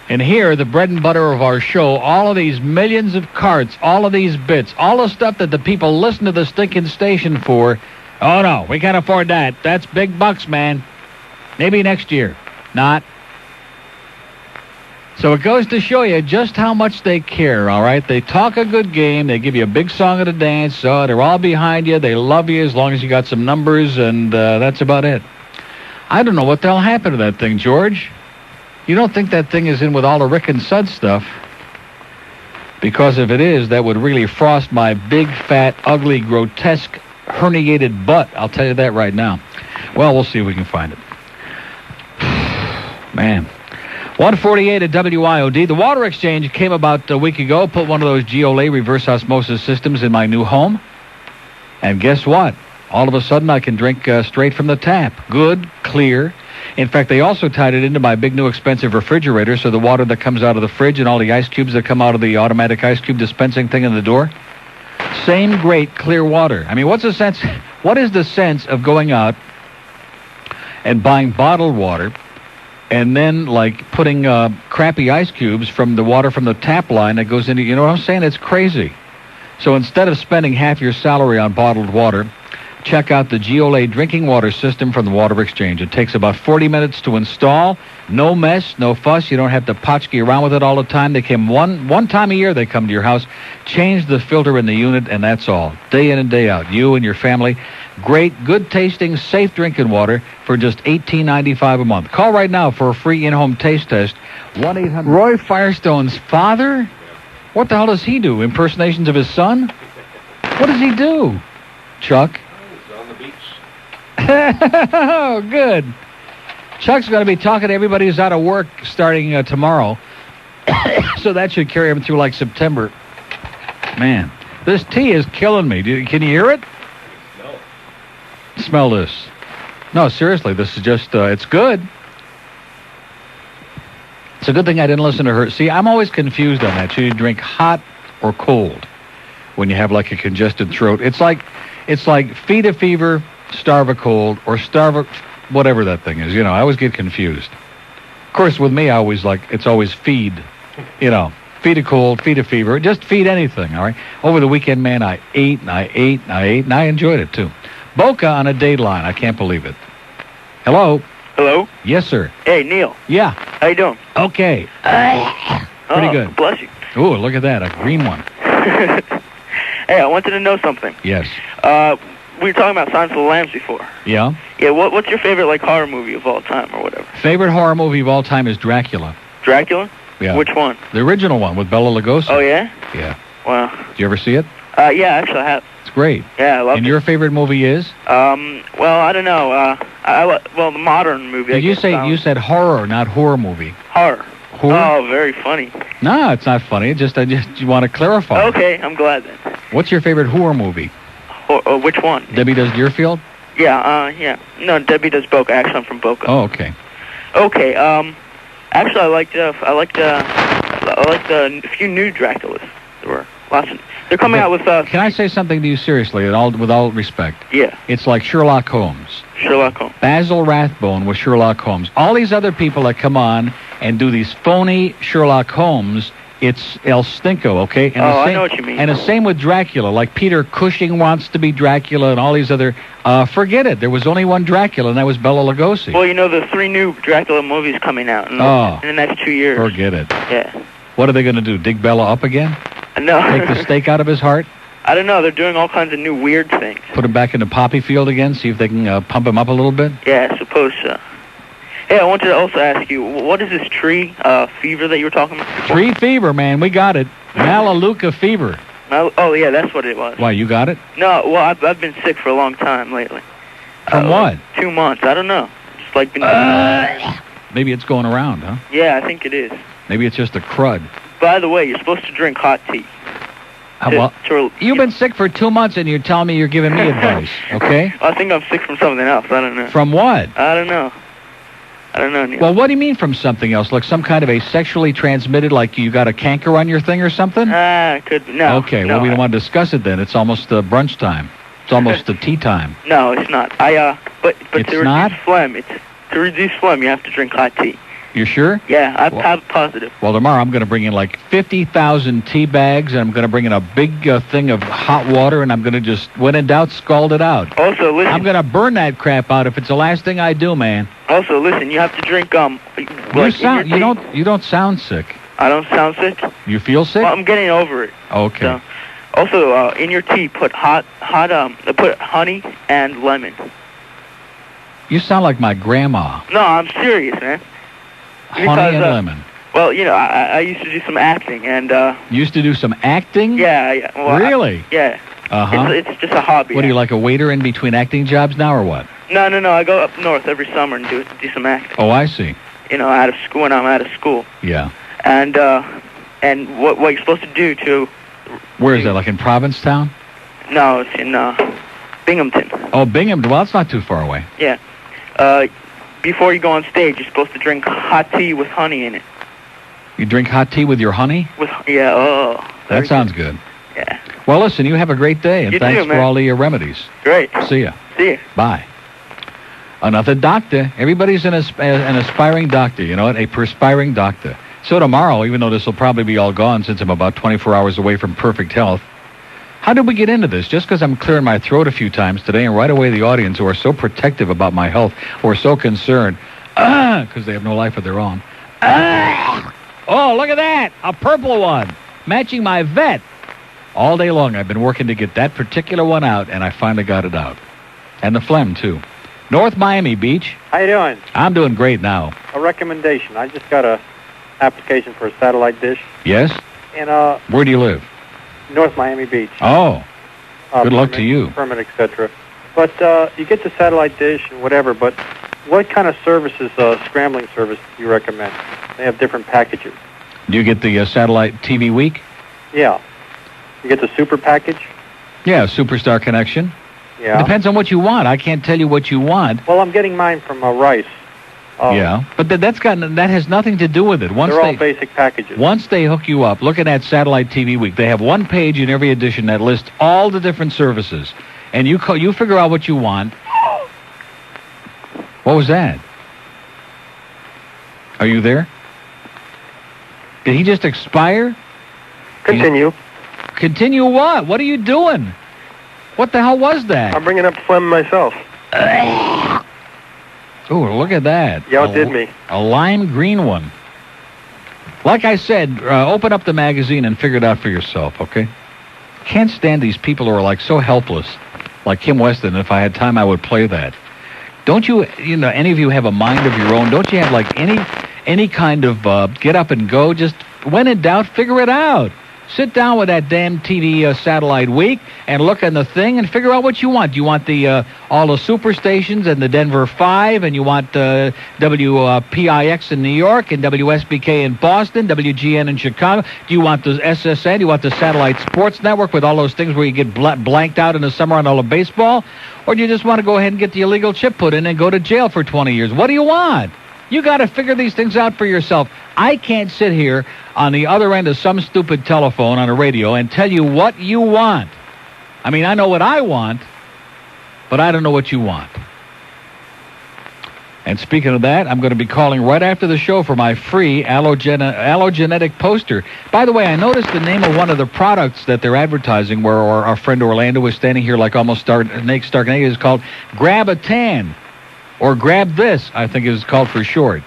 And here, the bread and butter of our show, all of these millions of carts, all of these bits, all the stuff that the people listen to the stinking station for. Oh, no, we can't afford that. That's big bucks, man. Maybe next year. Not. So it goes to show you just how much they care, all right? They talk a good game. They give you a big song and a dance. So they're all behind you. They love you as long as you got some numbers, and that's about it. I don't know what the hell happened to that thing, George. You don't think that thing is in with all the Rick and Sud stuff? Because if it is, that would really frost my big, fat, ugly, grotesque, herniated butt. I'll tell you that right now. Well, we'll see if we can find it. Man. 148 at WIOD. The water exchange came about a week ago. Put one of those Giolet reverse osmosis systems in my new home. And guess what? All of a sudden, I can drink straight from the tap. Good, clear. In fact, they also tied it into my big new expensive refrigerator, so the water that comes out of the fridge and all the ice cubes that come out of the automatic ice cube dispensing thing in the door, same great clear water. I mean, what is the sense of going out and buying bottled water and then like putting crappy ice cubes from the water from the tap line that goes into, you know what I'm saying? It's crazy. So instead of spending half your salary on bottled water, check out the Giolet drinking water system from the Water Exchange. It takes about 40 minutes to install. No mess, no fuss. You don't have to potchkey around with it all the time. They come one time a year. They come to your house, change the filter in the unit, and that's all. Day in and day out. You and your family. Great, good-tasting, safe drinking water for just $18.95 a month. Call right now for a free in-home taste test. 1-800. Roy Firestone's father? What the hell does he do? Impersonations of his son? What does he do? Chuck? Oh, good. Chuck's going to be talking to everybody who's out of work starting tomorrow. So that should carry him through like September. Man, this tea is killing me. Can you hear it? No. Smell this. No, seriously, this is just, it's good. It's a good thing I didn't listen to her. See, I'm always confused on that. Should you drink hot or cold when you have like a congested throat? It's like feed a fever, starve a cold, or starve a whatever that thing is. You know, I always get confused. Of course, with me, I always it's always feed. You know, feed a cold, feed a fever, just feed anything, all right? Over the weekend, man, I ate, and I enjoyed it, too. Boca on a dateline. I can't believe it. Hello? Hello? Yes, sir. Hey, Neil. Yeah. How you doing? Okay. Pretty good. Bless you. Ooh, look at that, a green one. Hey, I wanted to know something. Yes. We were talking about Silence of the Lambs before. Yeah? Yeah, what's your favorite, like, horror movie of all time or whatever? Favorite horror movie of all time is Dracula. Dracula? Yeah. Which one? The original one with Bela Lugosi. Oh, yeah? Yeah. Wow. Did you ever see it? Yeah, actually I have. It's great. Yeah, I love it. And your favorite movie is? Well, I don't know. Well, the modern movie. Did you said horror, not horror movie? Horror. Horror? Oh, very funny. No, it's not funny. I just want to clarify. Okay, I'm glad then. What's your favorite horror movie? Which one? Debbie Does Deerfield? Yeah. No, Debbie Does Boca. Actually, I'm from Boca. Oh, okay. Okay. Actually, I liked a few new Draculas. There were lots of. They're coming out with. Can I say something to you seriously, with all respect? Yeah. It's like Sherlock Holmes. Sherlock Holmes. Basil Rathbone was Sherlock Holmes. All these other people that come on and do these phony Sherlock Holmes, it's El Stinko, okay? And I know what you mean. And the same with Dracula. Like Peter Cushing wants to be Dracula and all these other... forget it. There was only one Dracula, and that was Bela Lugosi. Well, you know, the 3 new Dracula movies coming out in the next 2 years. Forget it. Yeah. What are they going to do, dig Bela up again? No. Take the stake out of his heart? I don't know. They're doing all kinds of new weird things. Put him back in the poppy field again, see if they can pump him up a little bit? Yeah, I suppose so. Hey, I wanted to also ask you, what is this tree fever that you were talking about? Tree fever, man. We got it. Melaleuca fever. Oh, yeah, that's what it was. Why, you got it? No, well, I've been sick for a long time lately. From what? 2 months. I don't know. Just like been... Maybe it's going around, huh? Yeah, I think it is. Maybe it's just a crud. By the way, you're supposed to drink hot tea. You've been sick for 2 months and you're telling me you're giving me advice, okay? I think I'm sick from something else. I don't know. From what? I don't know. Neil. Well, what do you mean from something else? Like some kind of a sexually transmitted, like you got a canker on your thing or something? Could be. No. Okay, no, well, we don't want to discuss it then. It's almost brunch time. It's almost the tea time. No, it's not. But it's to not? To reduce phlegm, you have to drink hot tea. You sure? Yeah, I'm positive. Well, tomorrow I'm going to bring in like 50,000 tea bags, and I'm going to bring in a big thing of hot water, and I'm going to just, when in doubt, scald it out. Also, listen. I'm going to burn that crap out if it's the last thing I do, man. Also, listen. You have to drink You don't sound sick. I don't sound sick. You feel sick? Well, I'm getting over it. Okay. So, also, in your tea, put put honey and lemon. You sound like my grandma. No, I'm serious, man. Honey and lemon. Well, you know, I used to do some acting, and... You used to do some acting? Yeah. Well, really? Yeah. Uh-huh. It's just a hobby. What, are you like a waiter in between acting jobs now, or what? No. I go up north every summer and do some acting. Oh, I see. You know, out of school, when I'm out of school. Yeah. And what you're supposed to do to... Where is that, like in Provincetown? No, it's in Binghamton. Oh, Binghamton. Well, it's not too far away. Yeah. Before you go on stage, you're supposed to drink hot tea with honey in it. You drink hot tea with your honey? That sounds good. Yeah. Well, listen, you have a great day, and You thanks too, man. for all the remedies. Great. See ya. See ya. Bye. Another doctor. Everybody's an aspiring doctor, you know what? A perspiring doctor. So tomorrow, even though this will probably be all gone since I'm about 24 hours away from perfect health, how did we get into this? Just because I'm clearing my throat a few times today, and right away the audience, who are so protective about my health, who are so concerned, because they have no life of their own. Oh, look at that! A purple one! Matching my vet! All day long I've been working to get that particular one out, and I finally got it out. And the phlegm, too. North Miami Beach. How you doing? I'm doing great now. A recommendation. I just got a application for a satellite dish. Yes? And where do you live? North Miami Beach. Oh. Good luck to you. Permit, etc. But you get the satellite dish and whatever, but what kind of services, scrambling service do you recommend? They have different packages. Do you get the satellite TV week? Yeah. You get the super package? Yeah, Superstar Connection. Yeah. It depends on what you want. I can't tell you what you want. Well, I'm getting mine from Rice. Yeah, but that has nothing to do with it. They're all basic packages. Once they hook you up, look at that Satellite TV Week. They have one page in every edition that lists all the different services, and you figure out what you want. What was that? Are you there? Did he just expire? Continue. Continue what? What are you doing? What the hell was that? I'm bringing up phlegm myself. Oh, look at that. You outdid me. A lime green one. Like I said, open up the magazine and figure it out for yourself, okay? Can't stand these people who are like so helpless, like Kim Weston. If I had time, I would play that. Don't you know, any of you have a mind of your own? Don't you have like any kind of get up and go? Just when in doubt, figure it out. Sit down with that damn TV satellite week and look on the thing and figure out what you want. Do you want the all the super stations and the Denver 5, and you want WPIX in New York and WSBK in Boston, WGN in Chicago? Do you want the SSN? Do you want the Satellite Sports Network with all those things where you get blanked out in the summer on all the baseball? Or do you just want to go ahead and get the illegal chip put in and go to jail for 20 years? What do you want? You got to figure these things out for yourself. I can't sit here on the other end of some stupid telephone on a radio and tell you what you want. I mean, I know what I want, but I don't know what you want. And speaking of that, I'm going to be calling right after the show for my free allogenetic poster. By the way, I noticed the name of one of the products that they're advertising, where our friend Orlando was standing here like almost stark naked, is called Grab a Tan. Or Grab This, I think it was called for short.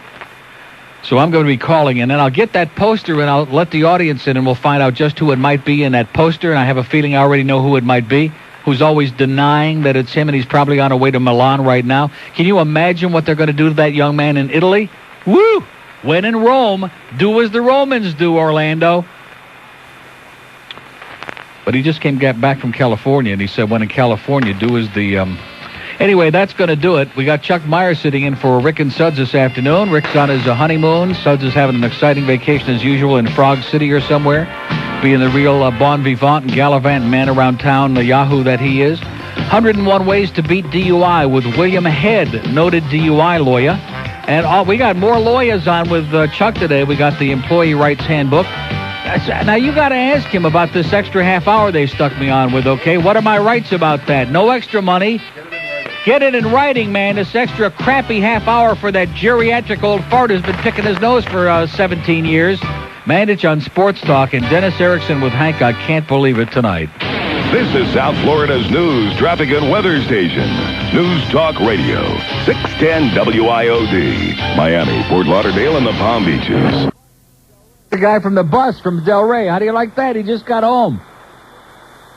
So I'm going to be calling, and then I'll get that poster, and I'll let the audience in, and we'll find out just who it might be in that poster, and I have a feeling I already know who it might be, who's always denying that it's him, and he's probably on a way to Milan right now. Can you imagine what they're going to do to that young man in Italy? Woo! When in Rome, do as the Romans do, Orlando. But he just came back from California, and he said, when in California, do as the... Anyway, that's going to do it. We got Chuck Meyer sitting in for Rick and Suds this afternoon. Rick's on his honeymoon. Suds is having an exciting vacation as usual in Frog City or somewhere, being the real bon vivant and gallivant man around town, the yahoo that he is. 101 Ways to Beat DUI with William Head, noted DUI lawyer. And we got more lawyers on with Chuck today. We got the Employee Rights Handbook. Now, you got to ask him about this extra half hour they stuck me on with, okay? What are my rights about that? No extra money. Get it in writing, man. This extra crappy half hour for that geriatric old fart who's been picking his nose for 17 years. Mandich on Sports Talk, and Dennis Erickson with Hank. I can't believe it tonight. This is South Florida's news, traffic, and weather station. News Talk Radio, 610 WIOD. Miami, Fort Lauderdale, and the Palm Beaches. The guy from the bus from Del Rey. How do you like that? He just got home.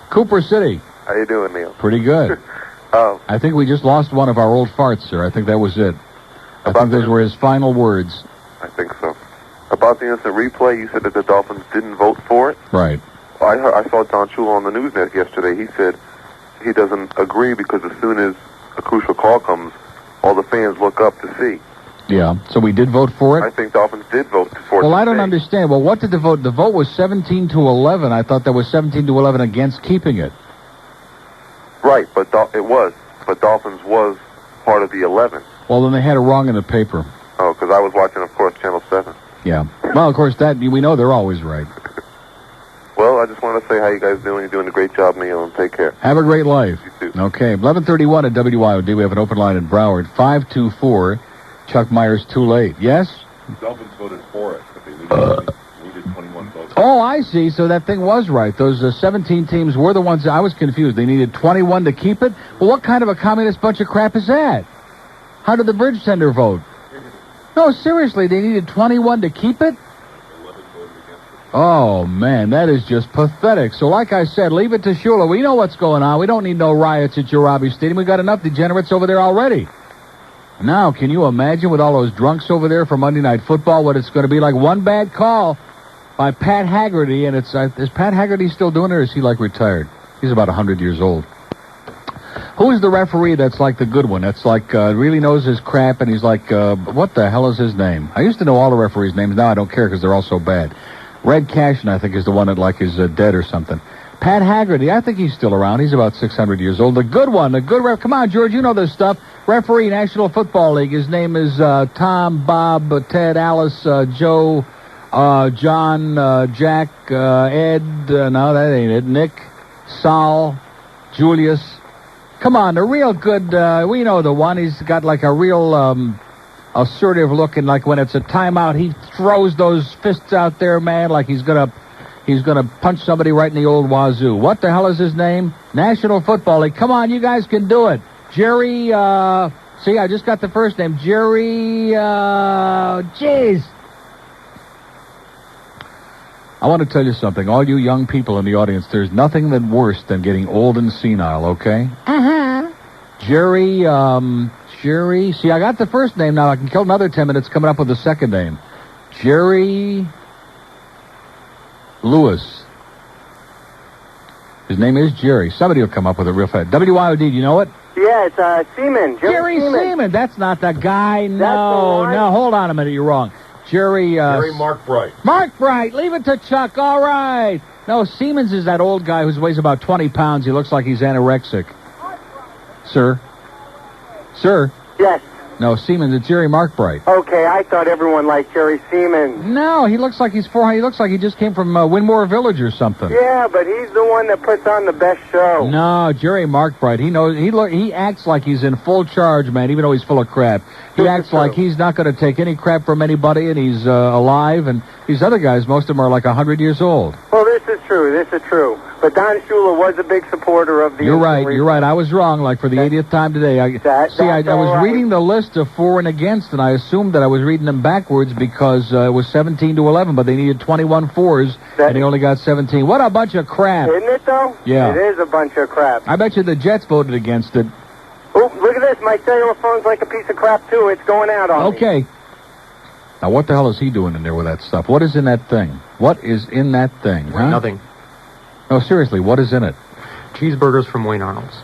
Cooper City. How you doing, Neil? Pretty good. I think we just lost one of our old farts, sir. I think that was it. I think those were his final words. I think so. About the instant replay, you said that the Dolphins didn't vote for it. Right. I saw Don Shula on the Newsnet yesterday. He said he doesn't agree because as soon as a crucial call comes, all the fans look up to see. Yeah, so we did vote for it? I think Dolphins did vote for it. Well, I don't understand. Well, what did the vote? The vote was 17-11. I thought that was 17-11 against keeping it. Right, but it was. But Dolphins was part of the 11. Well, then they had it wrong in the paper. Oh, because I was watching, of course, Channel 7. Yeah. Well, of course, that we know they're always right. Well, I just wanted want to say how you guys doing. You're doing a great job, Neil, and take care. Have a great life. You too. Okay, 11:31 at WIOD. We have an open line in Broward. 524. Chuck Myers, too late. Yes? Dolphins voted for it, but they needed 21 votes. Oh, I see. So that thing was right. Those 17 teams were the ones. I was confused. They needed 21 to keep it? Well, what kind of a communist bunch of crap is that? How did the bridge tender vote? No, seriously, they needed 21 to keep it? Oh, man, that is just pathetic. So like I said, leave it to Shula. We know what's going on. We don't need no riots at Urabi Stadium. We got enough degenerates over there already. Now, can you imagine with all those drunks over there for Monday Night Football what it's going to be like? One bad call by Pat Haggerty, and it's is Pat Haggerty still doing it, or is he like retired? He's about 100 years old. Who's the referee that's like the good one? That's like really knows his crap, and he's like, what the hell is his name? I used to know all the referees' names. Now I don't care because they're all so bad. Red Cashin, I think, is the one that like is dead or something. Pat Haggerty, I think he's still around. He's about 600 years old. The good one, the good ref. Come on, George, you know this stuff. Referee, National Football League. His name is Tom, Bob, Ted, Alice, Joe, John, Jack, Ed. No, that ain't it. Nick, Sal, Julius. Come on, the real good. We know the one. He's got like a real assertive look, and like when it's a timeout, he throws those fists out there, man, like he's gonna punch somebody right in the old wazoo. What the hell is his name? National Football League. Come on, you guys can do it. Jerry, see, I just got the first name. Jerry, jeez. I want to tell you something. All you young people in the audience, there's nothing that worse than getting old and senile, okay? Uh-huh. Jerry, see, I got the first name now. I can kill another 10 minutes coming up with the second name. Jerry Lewis. His name is Jerry. Somebody will come up with it real fast. WIOD, do you know it? Yeah, it's Seaman. Jerry Seaman. That's not the guy. No, hold on a minute. You're wrong. Jerry Mark Bright. Mark Bright. Leave it to Chuck. All right. No, Siemens is that old guy who weighs about 20 pounds. He looks like he's anorexic. Sir? Yes. No, Siemens. It's Jerry Mark Bright. Okay, I thought everyone liked Jerry Seaman. No, he looks like he looks like he just came from Winmore Village or something. Yeah, but he's the one that puts on the best show. No, Jerry Mark Bright. He knows. He acts like he's in full charge, man. Even though he's full of crap, he acts like he's not going to take any crap from anybody, and he's alive. And these other guys, most of them are like 100 years old. Well, this is true. But Don Shula was a big supporter of the... You're right. I was wrong, like for the 80th time today. I was reading the list of for and against, and I assumed that I was reading them backwards because it was 17 to 11, but they needed 21 fours, and they only got 17. What a bunch of crap. Isn't it, though? Yeah. It is a bunch of crap. I bet you the Jets voted against it. Oh, look at this. My cellular phone's like a piece of crap, too. It's going out on me. Okay. Now, what the hell is he doing in there with that stuff? What is in that thing? What is in that thing, huh? Nothing. No, seriously, what is in it? Cheeseburgers from Wayne Arnold's.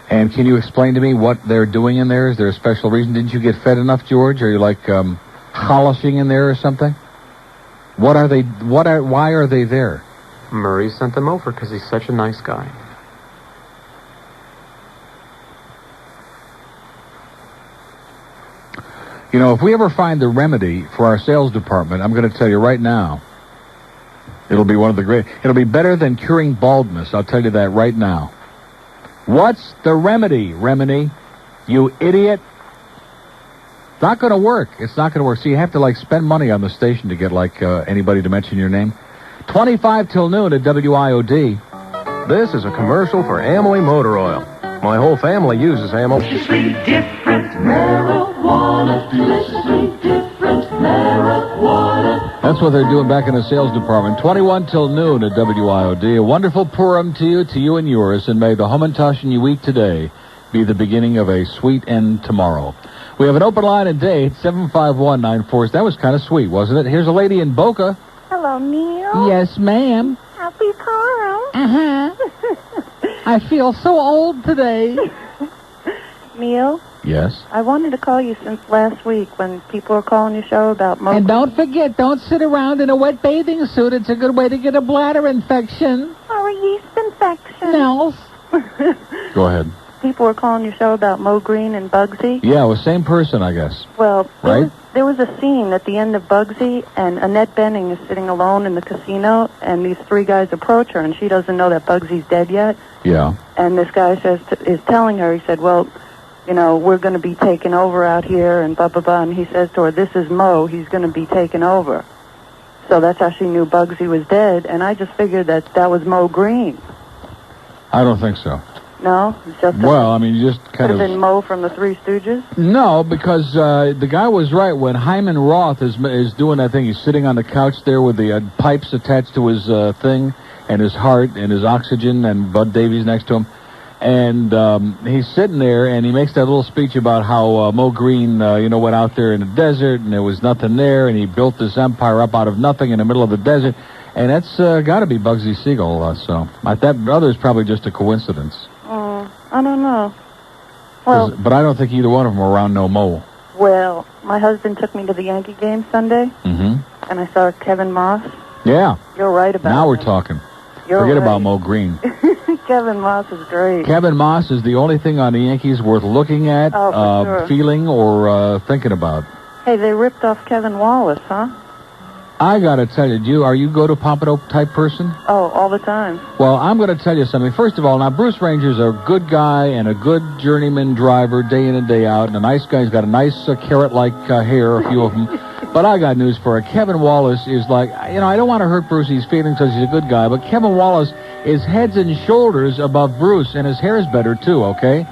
And can you explain to me what they're doing in there? Is there a special reason? Didn't you get fed enough, George? Are you like holishing in there or something? Why are they there? Murray sent them over because he's such a nice guy. You know, if we ever find the remedy for our sales department, I'm going to tell you right now, it'll be one of the great... It'll be better than curing baldness, I'll tell you that right now. What's the remedy, Remini? You idiot. It's not going to work. It's not going to work. So you have to, like, spend money on the station to get, like, anybody to mention your name. 25 till noon at WIOD. This is a commercial for Amway Motor Oil. My whole family uses Amway. Deliciously different marijuana. Deliciously different marijuana. That's what they're doing back in the sales department. 21 till noon at WIOD. A wonderful Purim to you and yours, and may the Hamantashen you eat today be the beginning of a sweet end tomorrow. We have an open line at date, 75194. That was kind of sweet, wasn't it? Here's a lady in Boca. Hello, Neil. Yes, ma'am. Happy Purim. Uh-huh. I feel so old today. Neil? Yes? I wanted to call you since last week when people were calling your show about... And don't forget, don't sit around in a wet bathing suit. It's a good way to get a bladder infection. Or a yeast infection. No. Go ahead. people were calling your show about Mo Green and Bugsy. Yeah, it was same person, I guess. Well, Right? there was a scene at the end of Bugsy, and Annette Bening is sitting alone in the casino, and these three guys approach her, and she doesn't know that Bugsy's dead yet. Yeah. And this guy is telling her, he said, well, you know, we're going to be taken over out here, and blah, blah, blah. And he says to her, this is Mo, he's going to be taken over. So that's how she knew Bugsy was dead, and I just figured that was Mo Green. I don't think so. No? It's just Well, I mean, you just could kind have of... been Mo from the Three Stooges? No, because the guy was right. When Hyman Roth is doing that thing, he's sitting on the couch there with the pipes attached to his thing, and his heart, and his oxygen, and Bud Davies next to him. And he's sitting there, and he makes that little speech about how Mo Green, went out there in the desert, and there was nothing there, and he built this empire up out of nothing in the middle of the desert. And that's got to be Bugsy Siegel, so that other is probably just a coincidence. I don't know. Well, But I don't think either one of them were around no Mo. well, my husband took me to the Yankee game Sunday, Mm-hmm. and I saw Kevin Moss. Yeah. You're right about Now we're him. talking. You're Forget right. about Mo Green. Kevin Moss is great. Kevin Moss is the only thing on the Yankees worth looking at, Oh, for sure. feeling, or thinking about. Hey, they ripped off Kevin Wallace, huh? I gotta tell you, are you go to Pompano type person? Oh, all the time. Well, I'm gonna tell you something. First of all, now Bruce Ranger's a good guy and a good journeyman driver day in and day out, and a nice guy. He's got a nice carrot-like hair, a few of them. But I got news for you. Kevin Wallace is like, I don't want to hurt Brucey's feelings because he's a good guy, but Kevin Wallace is heads and shoulders above Bruce, and his hair is better too, okay?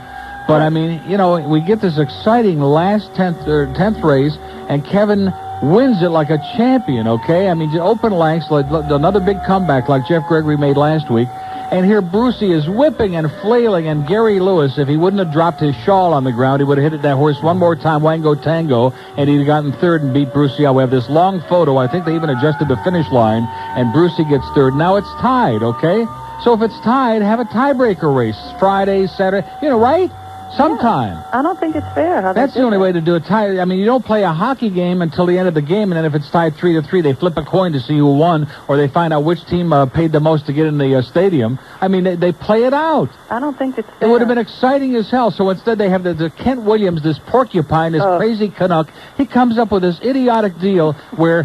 But I mean, we get this exciting last 10th race, and Kevin wins it like a champion, okay? I mean, open lengths, like another big comeback like Jeff Gregory made last week. And here Brucey is whipping and flailing, and Gary Lewis, if he wouldn't have dropped his shawl on the ground, he would have hit that horse one more time, Wango Tango, and he'd have gotten third and beat Brucey out. We have this long photo. I think they even adjusted the finish line, and Brucey gets third. Now it's tied, okay? So if it's tied, have a tiebreaker race. Friday, Saturday, right? Sometime. I don't think it's fair. How That's the only way to do a tie. I mean, you don't play a hockey game until the end of the game, and then if it's tied 3-3, they flip a coin to see who won, or they find out which team paid the most to get in the stadium. I mean, they play it out. I don't think it's fair. It would have been exciting as hell. So instead, they have the Kent Williams, this porcupine, this crazy Canuck. He comes up with this idiotic deal where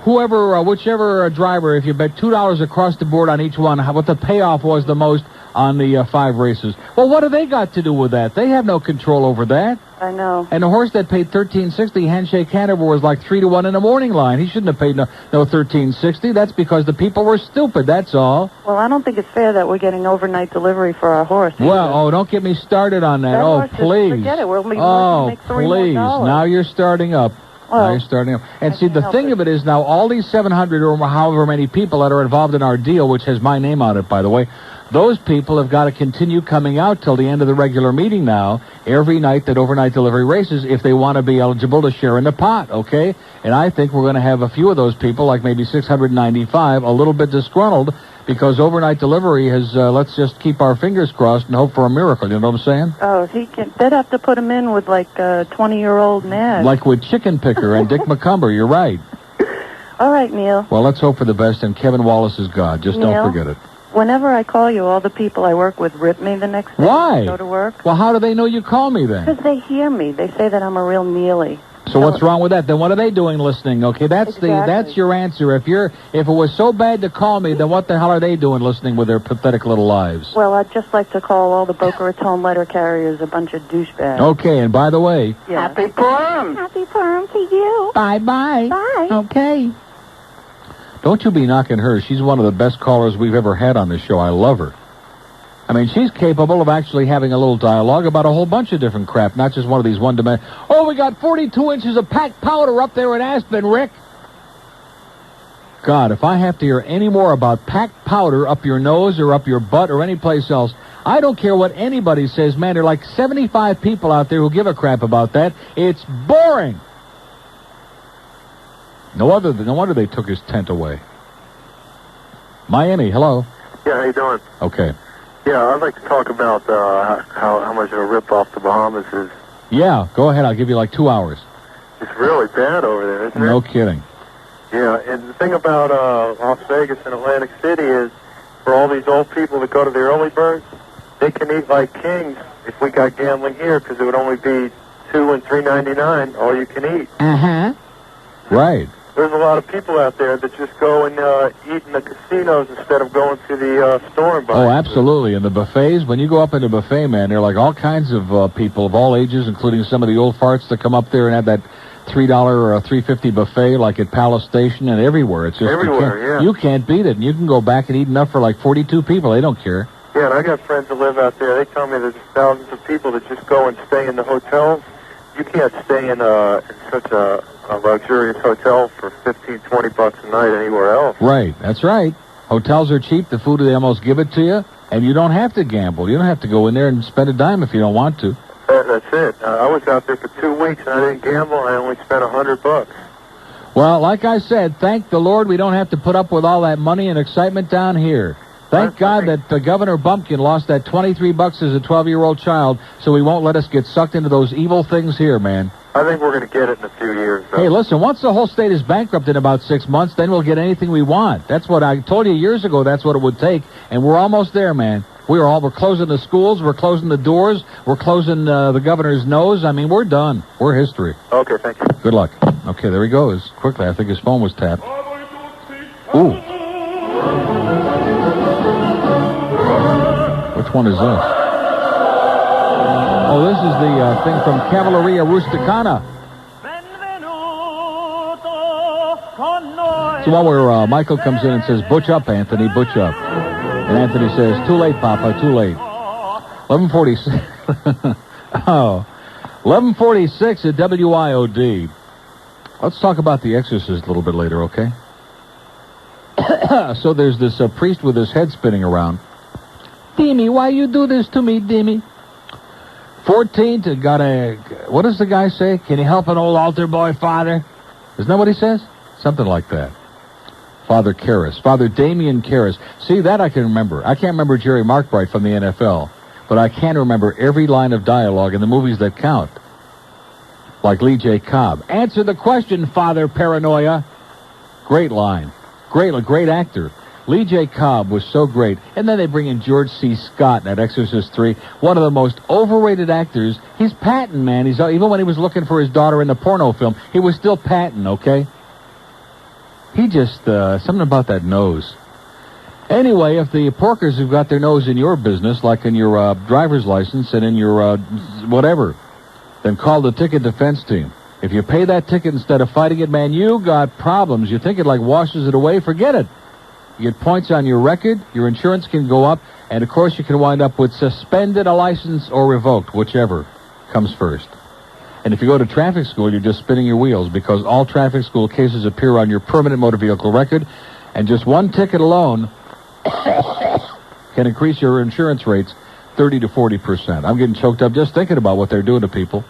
whichever driver, if you bet $2 across the board on each one, what the payoff was the most on the 5 races. Well, what do they got to do with that? They have no control over that. I know. And the horse that paid $13.60, Handshake Hanover, was like 3-1 in the morning line. He shouldn't have paid no $13.60. That's because the people were stupid. That's all. Well, I don't think it's fair that we're getting overnight delivery for our horse. Well, don't get me started on that. Oh, horse is- please. Forget it. We'll make $3 please. more. Now you're starting up. Now you're starting up. And see, the thing of it is now all these 700 or however many people that are involved in our deal, which has my name on it, by the way, those people have got to continue coming out till the end of the regular meeting now, every night that overnight delivery races, if they want to be eligible to share in the pot, okay? And I think we're going to have a few of those people, like maybe 695, a little bit disgruntled, because overnight delivery has, let's just keep our fingers crossed and hope for a miracle, you know what I'm saying? Oh, they'd have to put him in with like a 20-year-old Ned. Like with Chicken Picker and Dick McCumber, you're right. All right, Neil. Well, let's hope for the best, and Kevin Wallace is God. Just Neil? don't forget it. Whenever I call you, all the people I work with rip me the next day. Why? When I go to work. Well, how do they know you call me then? Because they hear me. They say that I'm a real Neely. So what's wrong with that? Then what are they doing listening? Okay, that's your answer. If it was so bad to call me, then what the hell are they doing listening with their pathetic little lives? Well, I'd just like to call all the Boca Raton letter carriers a bunch of douchebags. Okay, and by the way, Happy Purim. Happy Purim to you. Bye-bye. Bye. Okay. Don't you be knocking her. She's one of the best callers we've ever had on this show. I love her. I mean, she's capable of actually having a little dialogue about a whole bunch of different crap, not just one of these one-dimensional. Oh, we got 42 inches of packed powder up there in Aspen, Rick. God, if I have to hear any more about packed powder up your nose or up your butt or any place else, I don't care what anybody says, man. There are like 75 people out there who give a crap about that. It's boring. No wonder they took his tent away. Miami, hello. Yeah, how you doing? Okay. Yeah, I'd like to talk about how much of a rip-off the Bahamas is. Yeah, go ahead. I'll give you like 2 hours. It's really bad over there, isn't it? No kidding. Yeah, and the thing about Las Vegas and Atlantic City is for all these old people that go to the early birds, they can eat like kings if we got gambling here, because it would only be $2 and $3.99, all you can eat. Uh-huh. Right. There's a lot of people out there that just go and eat in the casinos instead of going to the store and buying. Oh, absolutely. And the buffets, when you go up in a buffet, man, there are like all kinds of people of all ages, including some of the old farts that come up there and have that $3 or $3.50 buffet like at Palace Station and everywhere. It's just everywhere, you can't beat it. And you can go back and eat enough for like 42 people. They don't care. Yeah, and I got friends that live out there. They tell me there's thousands of people that just go and stay in the hotels. You can't stay in such a luxurious hotel for $15-20 a night anywhere else. Right, that's right. Hotels are cheap. The food, they almost give it to you, and you don't have to gamble. You don't have to go in there and spend a dime if you don't want to. That's it. I was out there for 2 weeks, and I didn't gamble, and I only spent $100. Well, like I said, thank the Lord we don't have to put up with all that money and excitement down here. Thank God that Governor Bumpkin lost that $23 as a 12-year-old child, so he won't let us get sucked into those evil things here, man. I think we're going to get it in a few years, though. Hey, listen, once the whole state is bankrupt in about 6 months, then we'll get anything we want. That's what I told you years ago. That's what it would take, and we're almost there, man. We're closing the schools, we're closing the doors, we're closing the governor's nose. I mean, we're done. We're history. Okay, thank you. Good luck. Okay, there he goes. Quickly, I think his phone was tapped. Ooh. Which one is this? Oh, this is the thing from Cavalleria Rusticana. It's the one where Michael comes in and says, "Butch up, Anthony, butch up." And Anthony says, "Too late, Papa, too late." 11:46. Oh, 11:46 at WIOD. Let's talk about The Exorcist a little bit later, okay? So there's this priest with his head spinning around. Demi, why you do this to me, Demi? 14th got a... What does the guy say? Can you help an old altar boy, Father? Isn't that what he says? Something like that. Father Karras. Father Damien Karras. See, that I can remember. I can't remember Jerry Markbright from the NFL, but I can remember every line of dialogue in the movies that count. Like Lee J. Cobb. Answer the question, Father Paranoia. Great line. Great actor. Lee J. Cobb was so great. And then they bring in George C. Scott in that Exorcist 3. One of the most overrated actors. He's Patton, man. Even when he was looking for his daughter in the porno film, he was still Patton, okay? He just, something about that nose. Anyway, if the porkers have got their nose in your business, like in your driver's license and in your whatever, then call the ticket defense team. If you pay that ticket instead of fighting it, man, you got problems. You think it like washes it away, forget it. You get points on your record, your insurance can go up, and of course you can wind up with suspended a license or revoked, whichever comes first. And if you go to traffic school, you're just spinning your wheels because all traffic school cases appear on your permanent motor vehicle record, and just one ticket alone can increase your insurance rates 30 to 40%. I'm getting choked up just thinking about what they're doing to people.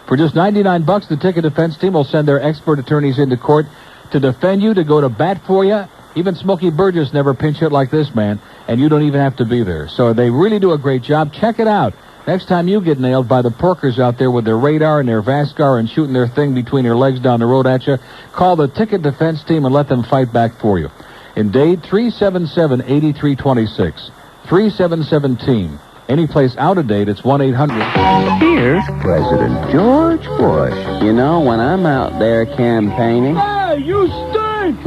For just $99, the ticket defense team will send their expert attorneys into court to defend you, to go to bat for you. Even Smokey Burgess never pinch hit like this, man, and you don't even have to be there. So they really do a great job. Check it out. Next time you get nailed by the porkers out there with their radar and their Vascar and shooting their thing between their legs down the road at you, call the ticket defense team and let them fight back for you. In Dade, 377-8326. 377-TEAM. Any place out of date, it's 1-800. Here's President George Bush. You know, when I'm out there campaigning... Hey, you stink!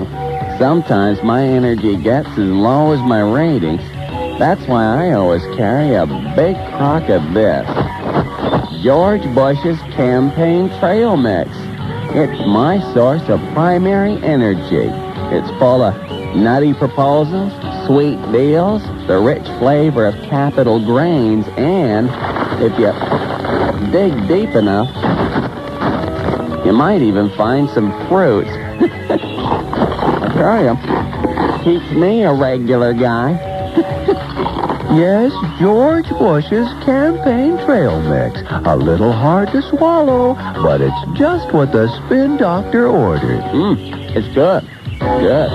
Sometimes my energy gets as low as my ratings. That's why I always carry a big crock of this. George Bush's Campaign Trail Mix. It's my source of primary energy. It's full of nutty proposals, sweet deals, the rich flavor of capital grains, and if you dig deep enough, you might even find some fruits. I tell you, keeps me a regular guy. Yes, George Bush's Campaign Trail Mix. A little hard to swallow, but it's just what the spin doctor ordered. It's good. Good.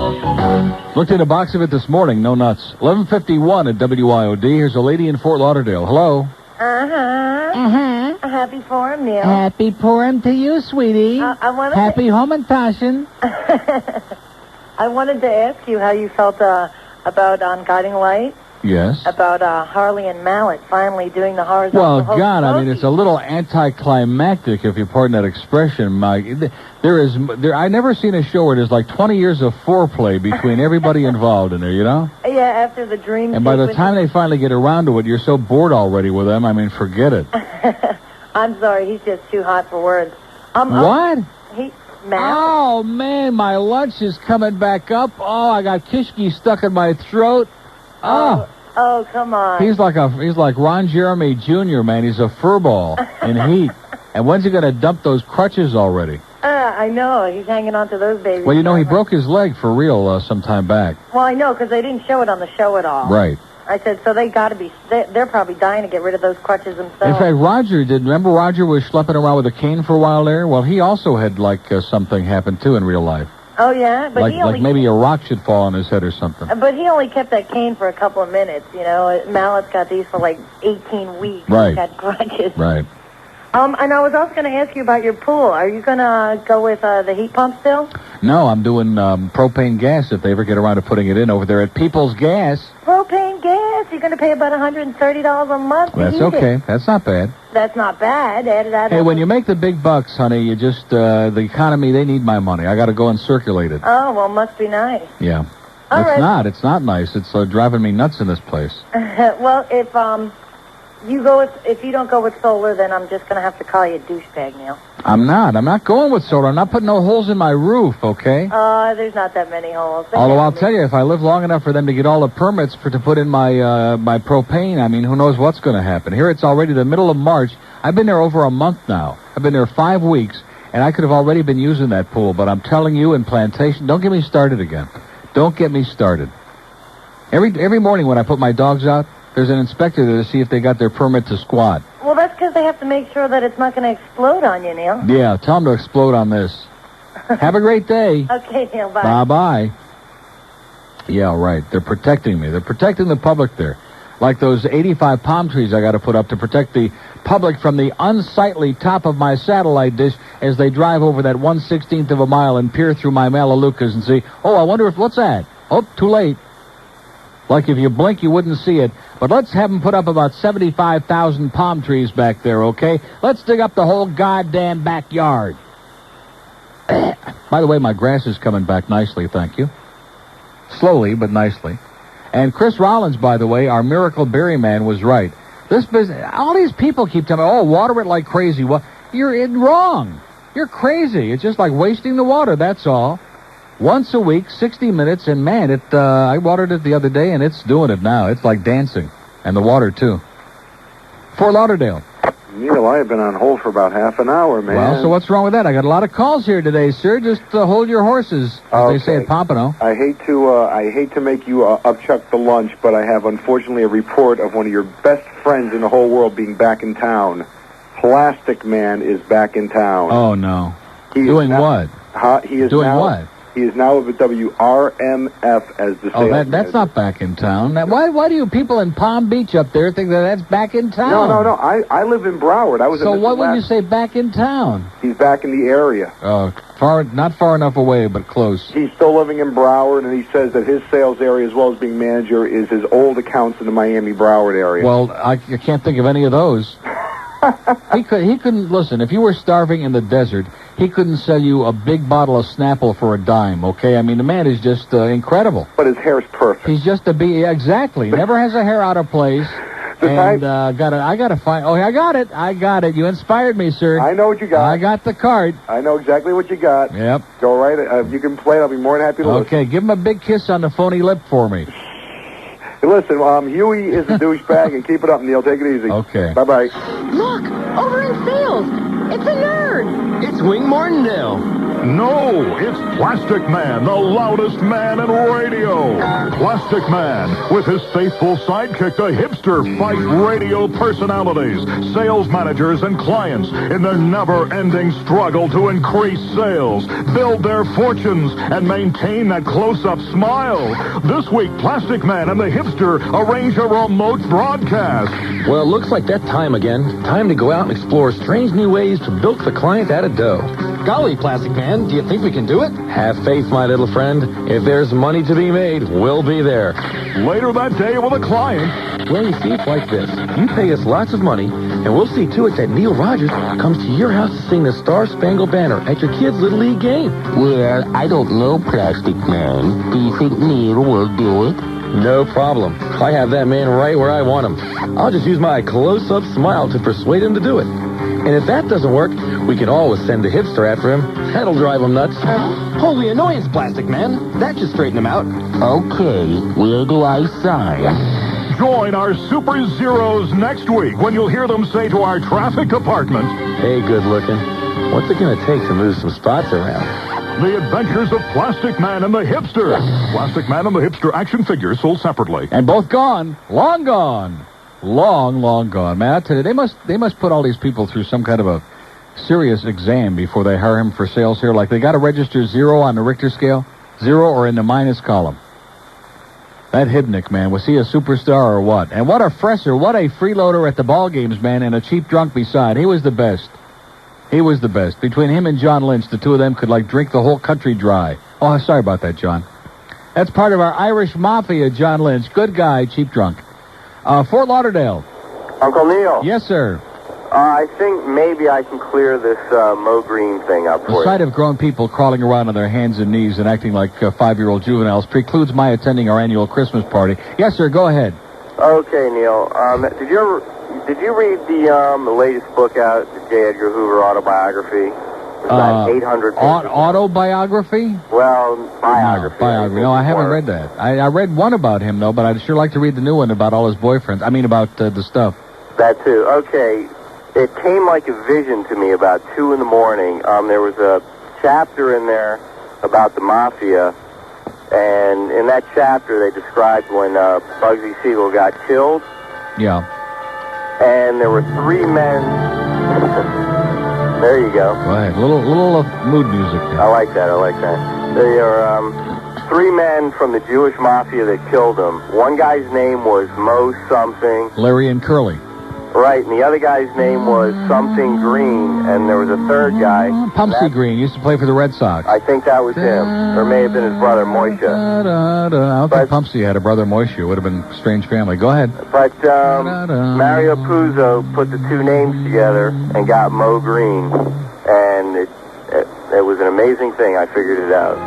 Looked in a box of it this morning. No nuts. 11:51 at WIOD. Here's a lady in Fort Lauderdale. Hello. Happy Forum, Neil. Happy Purim to you, sweetie. Happy Homentashen. I wanted to ask you how you felt about On Guiding Light. Yes. About Harley and Mallet finally doing the horizontal. Well, God, I mean, it's a little anticlimactic, if you pardon that expression, Mike. I never seen a show where there's like 20 years of foreplay between everybody involved in there, you know? Yeah, after the dream. And by the time they finally get around to it, you're so bored already with them. I mean, forget it. I'm sorry, he's just too hot for words. What? Mallet? Oh, man, my lunch is coming back up. Oh, I got kishki stuck in my throat. Oh, come on. He's like Ron Jeremy Jr., man. He's a furball in heat. And when's he going to dump those crutches already? I know. He's hanging on to those babies. Well, you know, he broke his leg for real some time back. Well, I know, because they didn't show it on the show at all. Right. I said, so they got to be, they're probably dying to get rid of those crutches themselves. In fact, Roger did. Remember Roger was schlepping around with a cane for a while there? Well, he also had, something happen, too, in real life. Oh, yeah? But like maybe a rock should fall on his head or something. But he only kept that cane for a couple of minutes, you know. Mallet's got these for 18 weeks. Right. He's got crutches. Right. And I was also going to ask you about your pool. Are you going to go with the heat pump still? No, I'm doing propane gas if they ever get around to putting it in over there at People's Gas. Propane gas? You're going to pay about $130 a month. That's okay. That's not bad. That's not bad. Add Hey, when you make the big bucks, honey, you just, the economy, they need my money. I got to go and circulate it. Oh, well, must be nice. Yeah. It's not nice. It's driving me nuts in this place. Well, if you don't go with solar, then I'm just going to have to call you a douchebag, Neil. I'm not going with solar. I'm not putting no holes in my roof, okay? There's not that many holes. Although I'll tell you, if I live long enough for them to get all the permits to put in my my propane, I mean, who knows what's going to happen. Here it's already the middle of March. I've been there over a month now. I've been there 5 weeks, and I could have already been using that pool. But I'm telling you, in Plantation, don't get me started again. Don't get me started. Every morning when I put my dogs out, there's an inspector there to see if they got their permit to squat. Well, that's because they have to make sure that it's not going to explode on you, Neil. Yeah, tell them to explode on this. Have a great day. Okay, Neil, bye. Bye-bye. Yeah, right. They're protecting me. They're protecting the public there. Like those 85 palm trees I got to put up to protect the public from the unsightly top of my satellite dish as they drive over that 1/16th of a mile and peer through my Melaleucas and see, oh, I wonder what's that? Oh, too late. Like if you blink, you wouldn't see it. But let's have them put up about 75,000 palm trees back there, okay? Let's dig up the whole goddamn backyard. By the way, my grass is coming back nicely, thank you. Slowly, but nicely. And Chris Rollins, by the way, our miracle berry man, was right. This business, all these people keep telling me, oh, water it like crazy. Well, you're wrong. You're crazy. It's just like wasting the water, that's all. Once a week, 60 minutes, and man, I watered it the other day, and it's doing it now. It's like dancing. And the water, too. Fort Lauderdale. Neil, I have been on hold for about half an hour, man. Well, so what's wrong with that? I got a lot of calls here today, sir. Just hold your horses, as they say at Pompano. I hate to make you upchuck the lunch, but I have, unfortunately, a report of one of your best friends in the whole world being back in town. Plastic Man is back in town. Oh, no. Doing what? He is doing now, what? He is now with WRMF as the sales that's manager. not back in town. Why do you people in Palm Beach up there think that's back in town? No. I live in Broward. So what would you say back in town? He's back in the area. Not far enough away, but close. He's still living in Broward, and he says that his sales area, as well as being manager, is his old accounts in the Miami Broward area. Well, I can't think of any of those. He couldn't listen. If you were starving in the desert, he couldn't sell you a big bottle of Snapple for a dime. Okay, I mean the man is just incredible. But his hair's perfect. He's just exactly. Never has a hair out of place. And I gotta find. Oh, I got it. You inspired me, sir. I know what you got. I got the card. I know exactly what you got. Yep. Go right. If you can play it, I'll be more than happy to listen. Okay, give him a big kiss on the phony lip for me. Hey, listen, Huey is a douchebag, and keep it up, Neil. Take it easy. Okay. Bye-bye. Look, over in sales. It's a nerd. It's Wing Martindale. No, it's Plastic Man, the loudest man in radio. Plastic Man, with his faithful sidekick, the hipster, fight radio personalities, sales managers, and clients in their never-ending struggle to increase sales, build their fortunes, and maintain that close-up smile. This week, Plastic Man and the hipster arrange a remote broadcast. Well, it looks like that time again. Time to go out and explore strange new ways to bilk the client out of dough. Golly, Plastic Man, do you think we can do it? Have faith, my little friend. If there's money to be made, we'll be there. Later that day with a client. Well, you see, it's like this. You pay us lots of money, and we'll see to it that Neil Rogers comes to your house to sing the Star-Spangled Banner at your kid's Little League game. Well, I don't know, Plastic Man. Do you think Neil will do it? No problem. I have that man right where I want him. I'll just use my close-up smile to persuade him to do it. And if that doesn't work, we can always send the hipster after him. That'll drive him nuts. Holy annoyance, Plastic Man. That should straighten him out. Okay, where do I sign? Join our Super Zeros next week when you'll hear them say to our traffic department, "Hey, good looking. What's it going to take to move some spots around?" The Adventures of Plastic Man and the Hipster. Plastic Man and the Hipster action figures sold separately. And both gone. Long gone. Long gone. Man, I tell you, they must put all these people through some kind of a serious exam before they hire him for sales here. Like they got to register 0 on the Richter scale, 0 or in the minus column. That Hibnick, man, was he a superstar or what? And what a fresher, what a freeloader at the ball games, man, and a cheap drunk beside. He was the best. He was the best. Between him and John Lynch, the two of them could, like, drink the whole country dry. Oh, sorry about that, John. That's part of our Irish Mafia, John Lynch. Good guy, cheap drunk. Fort Lauderdale. Uncle Neil. Yes, sir. I think maybe I can clear this Mo Green thing up for The you. sight of grown people crawling around on their hands and knees and acting like 5-year-old juveniles precludes my attending our annual Christmas party. Yes, sir, go ahead. Okay, Neil. Did you read the latest book out, the J. Edgar Hoover autobiography? About 800 pages. Autobiography? Well, biography. No, biography. No, I haven't read that. I read one about him, though, but I'd sure like to read the new one about all his boyfriends. I mean, about the stuff. That, too. Okay. It came like a vision to me about 2 in the morning. There was a chapter in there about the Mafia, and in that chapter they described when Bugsy Siegel got killed. Yeah. And there were 3 men. There you go. Go ahead. Little mood music there. I like that. There are 3 men from the Jewish Mafia that killed him. One guy's name was Mo something. Larry and Curly. Right, and the other guy's name was something Green, and there was a third guy. Pumpsy Green used to play for the Red Sox. I think that was him, or may have been his brother, Moishe. I don't think Pumpsy had a brother, Moishe. It would have been a strange family. Go ahead. But Mario Puzo put the 2 names together and got Mo Green, and it was an amazing thing. I figured it out.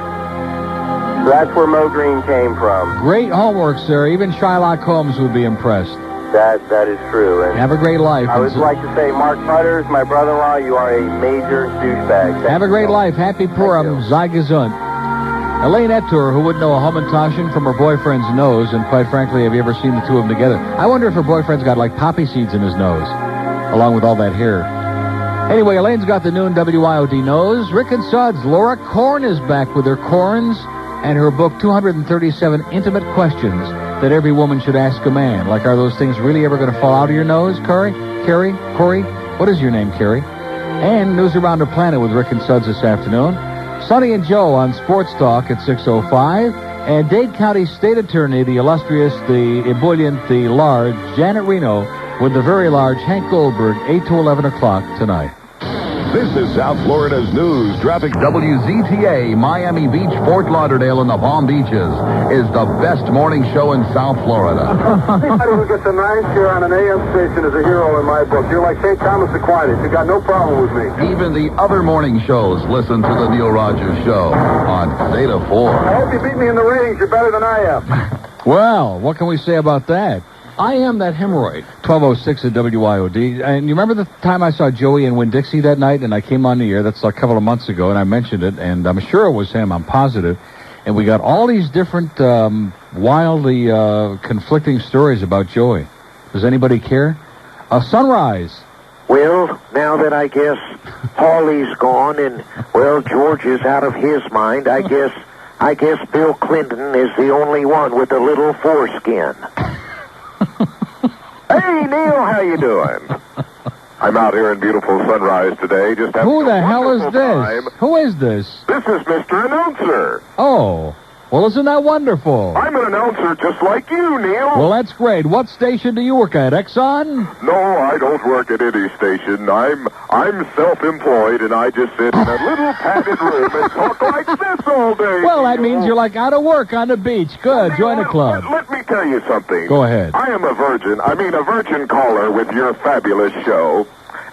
So that's where Mo Green came from. Great homework, sir. Even Shylock Holmes would be impressed. That is true. And have a great life. I would like to say, Mark Butters, my brother-in-law, you are a major douchebag. Have a great life. Happy Purim. Sei gesund. Elaine Etor, who wouldn't know a Hamantaschen from her boyfriend's nose, and quite frankly, have you ever seen the two of them together? I wonder if her boyfriend's got like poppy seeds in his nose, along with all that hair. Anyway, Elaine's got the noon WYOD nose. Rick and Suds, Laura Korn is back with her corns and her book, 237 Intimate Questions that every woman should ask a man. Like, are those things really ever going to fall out of your nose, Corey? What is your name, Carrie? And News Around the Planet with Rick and Suds this afternoon. Sonny and Joe on Sports Talk at 6:05. And Dade County State Attorney, the illustrious, the ebullient, the large, Janet Reno, with the very large Hank Goldberg, 8 to 11 o'clock tonight. This is South Florida's news. Traffic WZTA, Miami Beach, Fort Lauderdale, and the Palm Beaches is the best morning show in South Florida. Anybody who gets a 9 share on an AM station is a hero in my book. You're like St. Thomas Aquinas. You got no problem with me. Even the other morning shows listen to the Neil Rogers Show on Theta 4. I hope you beat me in the ratings. You're better than I am. Well, what can we say about that? I am that hemorrhoid. 1206 at WYOD. And you remember the time I saw Joey in Winn-Dixie that night, and I came on the air, that's a couple of months ago, and I mentioned it, and I'm sure it was him, I'm positive. And we got all these different, wildly conflicting stories about Joey. Does anybody care? Sunrise. Well, now that I guess Paulie's gone and, well, George is out of his mind, I guess Bill Clinton is the only one with a little foreskin. Hey, Neil, how you doing? I'm out here in beautiful Sunrise today. Just having Who the hell is this? time. Who is this? This is Mr. Announcer. Oh. Well, isn't that wonderful? I'm an announcer just like you, Neil. Well, that's great. What station do you work at, Exxon? No, I don't work at any station. I'm self-employed, and I just sit in a little padded room and talk like this all day. Well, that means you're like out of work on the beach. Good. Join the club. Let me tell you something. Go ahead. I am a virgin caller with your fabulous show.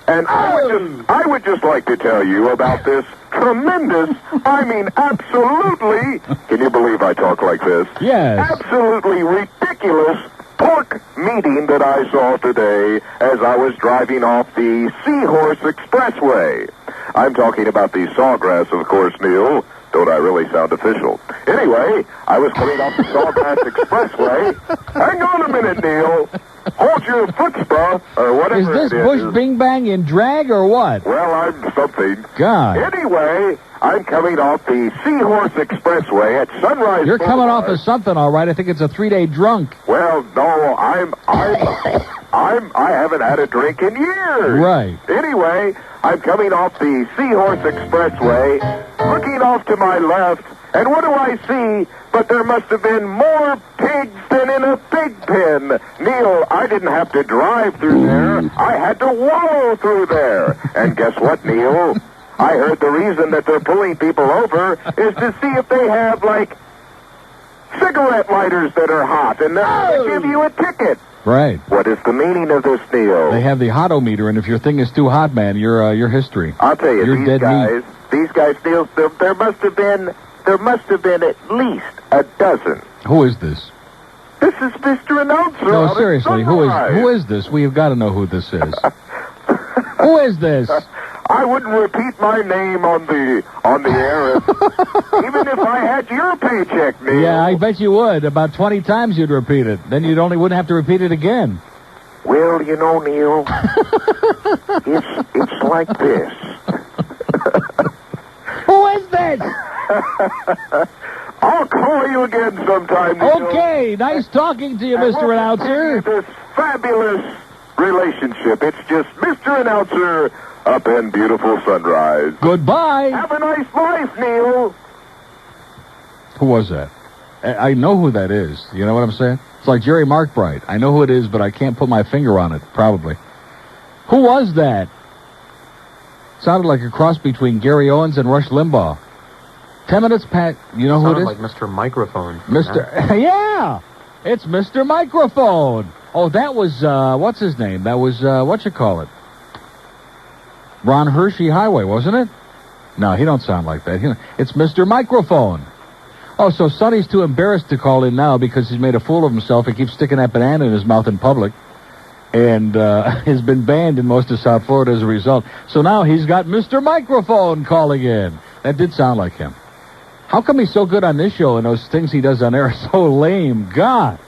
And I would just like to tell you about this tremendous, absolutely, can you believe I talk like this? Yes. Absolutely ridiculous pork meeting that I saw today as I was driving off the Seahorse Expressway. I'm talking about the Sawgrass, of course, Neil. Don't I really sound official? Anyway, I was coming off the Sawgrass Expressway. Hang on a minute, Neil. Hold your chutzpah, or whatever it is. Is this Bush Bing Bang in drag or what? Well, I'm something. God. Anyway, I'm coming off the Seahorse Expressway at Sunrise You're coming Boulevard. off of something, all right. I think it's a 3-day drunk. Well, no, I haven't had a drink in years. Right. Anyway, I'm coming off the Seahorse Expressway, looking off to my left, and what do I see? But there must have been more pigs than in a pig pen. Neil, I didn't have to drive through there. I had to wallow through there. And guess what, Neil? I heard the reason that they're pulling people over is to see if they have, cigarette lighters that are hot, and they'll give you a ticket. Right. What is the meaning of this, Neil? They have the hotometer, and if your thing is too hot, man, you're history. I'll tell you, you're these dead guys, meat. These guys, Neil, there must have been at least a dozen. Who is this? This is Mr. Announcer. No, seriously, who is this? We have got to know who this is. Who is this? I wouldn't repeat my name on the air even if I had your paycheck, Neil. Yeah, I bet you would. About 20 times you'd repeat it. Then you wouldn't have to repeat it again. Well, you know, Neil, it's like this. Who is this? I'll call you again sometime, Neil. Okay, nice talking to you, Mr. Announcer. This fabulous relationship. It's just Mr. Announcer up in beautiful Sunrise. Goodbye. Have a nice life, Neil. Who was that? I know who that is. You know what I'm saying? It's like Jerry Markbright. I know who it is, but I can't put my finger on it, probably. Who was that? Sounded like a cross between Gary Owens and Rush Limbaugh. 10 minutes, Pat. You know who it is? Sounded like Mr. Microphone. Yeah, it's Mr. Microphone. Oh, that was, what's his name? That was, Ron Hershey Highway, wasn't it? No, he don't sound like that. It's Mr. Microphone. Oh, so Sonny's too embarrassed to call in now because he's made a fool of himself. He keeps sticking that banana in his mouth in public. And has been banned in most of South Florida as a result. So now he's got Mr. Microphone calling in. That did sound like him. How come he's so good on this show and those things he does on air are so lame? God.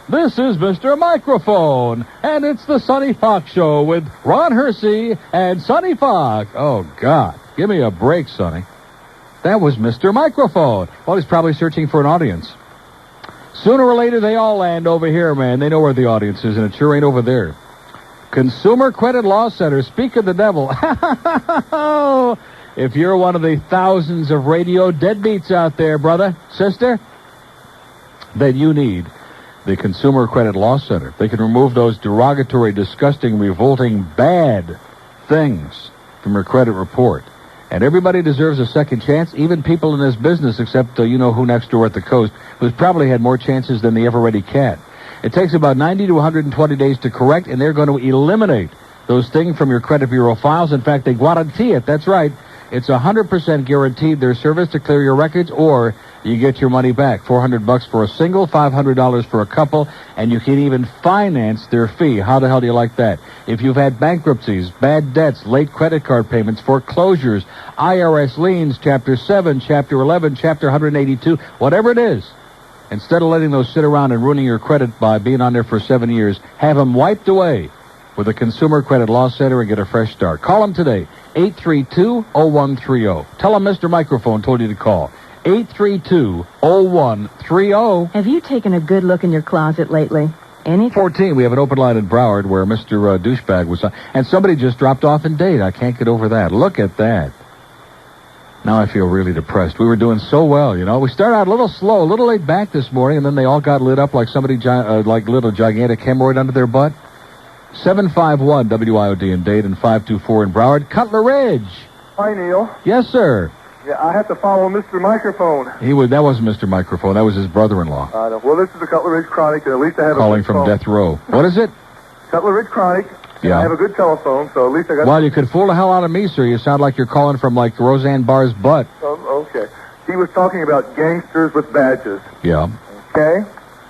This is Mr. Microphone, and it's the Sonny Fox Show with Ron Hersey and Sonny Fox. Oh, God. Give me a break, Sonny. That was Mr. Microphone. Well, he's probably searching for an audience. Sooner or later, they all land over here, man. They know where the audience is, and it sure ain't over there. Consumer Credit Law Center. Speak of the devil. If you're one of the thousands of radio deadbeats out there, brother, sister, then you need the Consumer Credit Law Center. They can remove those derogatory, disgusting, revolting, bad things from your credit report. And everybody deserves a second chance, even people in this business, except you know who next door at the coast, who's probably had more chances than the ever-ready cat. It takes about 90 to 120 days to correct, and they're going to eliminate those things from your credit bureau files. In fact, they guarantee it. That's right. It's 100% guaranteed their service to clear your records, or you get your money back. $400 for a single, $500 for a couple, and you can even finance their fee. How the hell do you like that? If you've had bankruptcies, bad debts, late credit card payments, foreclosures, IRS liens, Chapter 7, Chapter 11, Chapter 182, whatever it is, instead of letting those sit around and ruining your credit by being on there for 7 years, have them wiped away with the Consumer Credit Law Center and get a fresh start. Call them today, 832-0130. Tell them Mr. Microphone told you to call. 832-0130. Have you taken a good look in your closet lately? 14, we have an open line in Broward where Mr. Douchebag was on. And somebody just dropped off in date. I can't get over that. Look at that. Now I feel really depressed. We were doing so well, you know. We started out a little slow, a little laid back this morning, and then they all got lit up like somebody, like little gigantic hemorrhoid under their butt. 751 WIOD in Dade and 524 in Broward. Cutler Ridge. Hi, Neil. Yes, sir. Yeah, I have to follow Mr. Microphone. That wasn't Mr. Microphone. That was his brother-in-law. Well, this is the Cutler Ridge Chronic, and at least I have calling a good from phone. death row. What is it? Cutler Ridge Chronic. Yeah. I have a good telephone, so at least I got... Well, you could fool the hell out of me, sir. You sound like you're calling from, like, Roseanne Barr's butt. Oh, okay. He was talking about gangsters with badges. Yeah. Okay?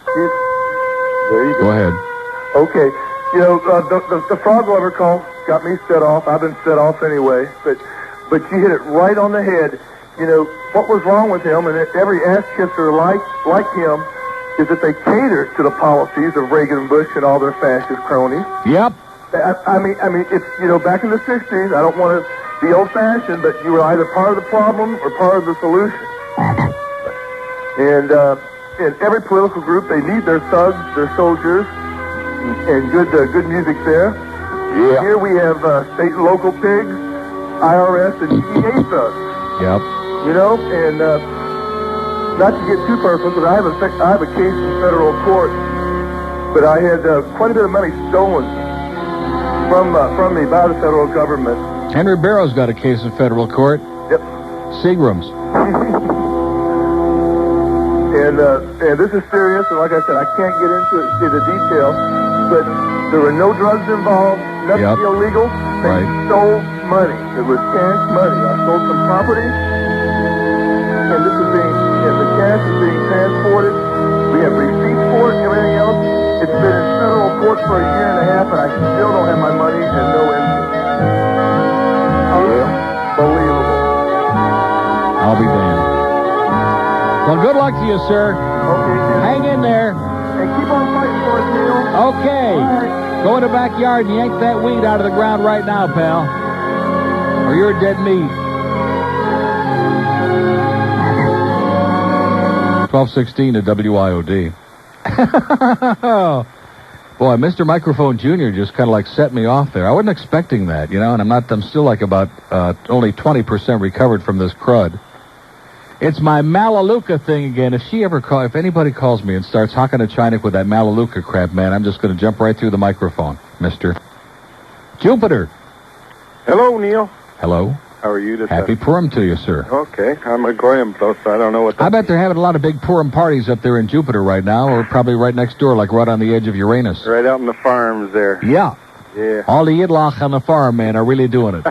There you go. Go ahead. Okay. You know, the frog lover call got me set off. I've been set off anyway. But you hit it right on the head. You know, what was wrong with him, and every ass-kisser like him, is that they cater to the policies of Reagan and Bush and all their fascist cronies. Yep. I mean, it's, you know, back in the 60s, I don't want to be old-fashioned, but you were either part of the problem or part of the solution. And in every political group, they need their thugs, their soldiers, and good music there. Yeah. Here we have state and local pigs, IRS, and DEA thugs. Yep. You know, and not to get too personal, but I have a case in federal court, but I had quite a bit of money stolen from me by the federal government. Henry Barrow's got a case in federal court. Yep. Seagram's. And this is serious, and like I said, I can't get into detail, but there were no drugs involved, nothing illegal. They stole money. It was cash money. I stole some property, and the cash is being transported. We have receipts for it and everything else. It's been in federal court for a year and a half, and I still don't have my money and no interest. Unbelievable. I'll be damned. Well, good luck to you, sir. Okay. Hang in there. And keep on fighting for us, Neil. Okay. Bye. Go in the backyard and yank that weed out of the ground right now, pal. Or you're dead meat. 1216 at WIOD. Boy, Mr. Microphone Jr. just kind of like set me off there. I wasn't expecting that, you know, and I'm still like about only 20% recovered from this crud. It's my Malaluka thing again. If anybody calls me and starts hocking a chinik with that Malaluka crap, man, I'm just going to jump right through the microphone, mister. Jupiter. Hello, Neil. Hello. How are you today? Happy Purim to you, sir. Okay. I'm a Goyim, though, so I don't know what that I bet they're having a lot of big Purim parties up there in Jupiter right now, or probably right next door, like right on the edge of Uranus. Right out in the farms there. Yeah. Yeah. All the Yidlach on the farm, man, are really doing it.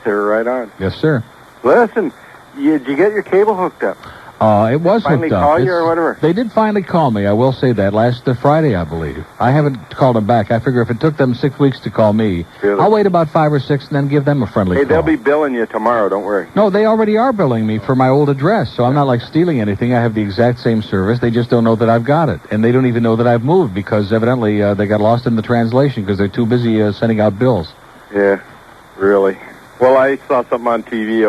They're right on. Yes, sir. Listen, did you get your cable hooked up? It was finally hooked up. Call you or whatever? They did finally call me, I will say that, last Friday, I believe. I haven't called them back. I figure if it took them 6 weeks to call me, really? I'll wait about 5 or 6 and then give them a friendly call. They'll be billing you tomorrow, don't worry. No, they already are billing me for my old address, so I'm not like stealing anything. I have the exact same service. They just don't know that I've got it. And they don't even know that I've moved because evidently they got lost in the translation because they're too busy sending out bills. Yeah, really. Well, I saw something on TV.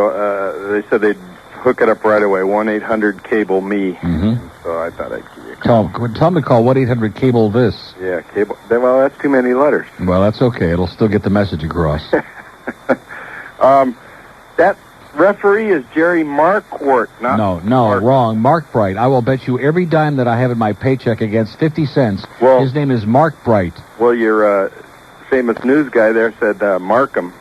They said they'd hook it up right away. 1-800-CABLE-ME. Mm-hmm. So I thought I'd give you a call. Tell them to call 1-800-CABLE-THIS. Yeah, cable. Well, that's too many letters. Well, that's okay. It'll still get the message across. That referee is Jerry Marquardt, not... No, wrong. Mark Bright. I will bet you every dime that I have in my paycheck against 50 cents. Well, his name is Mark Bright. Well, your famous news guy there said Markham.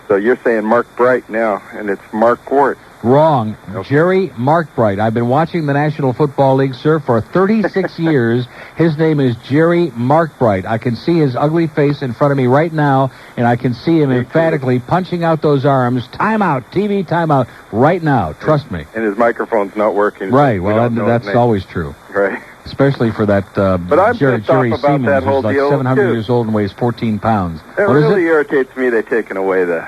So you're saying Mark Bright now, and it's Marquardt. Wrong. Okay. Jerry Markbright. I've been watching the National Football League, sir, for 36 years. His name is Jerry Markbright. I can see his ugly face in front of me right now, and I can see him emphatically punching out those arms. Timeout, TV timeout, right now. Trust me. And his microphone's not working. Right. Well, that's always true. Right. Especially for that but I'm Jerry pissed off about Siemens, that whole who's like deal, 700 too. years old and weighs 14 pounds. It really irritates me they've taken away the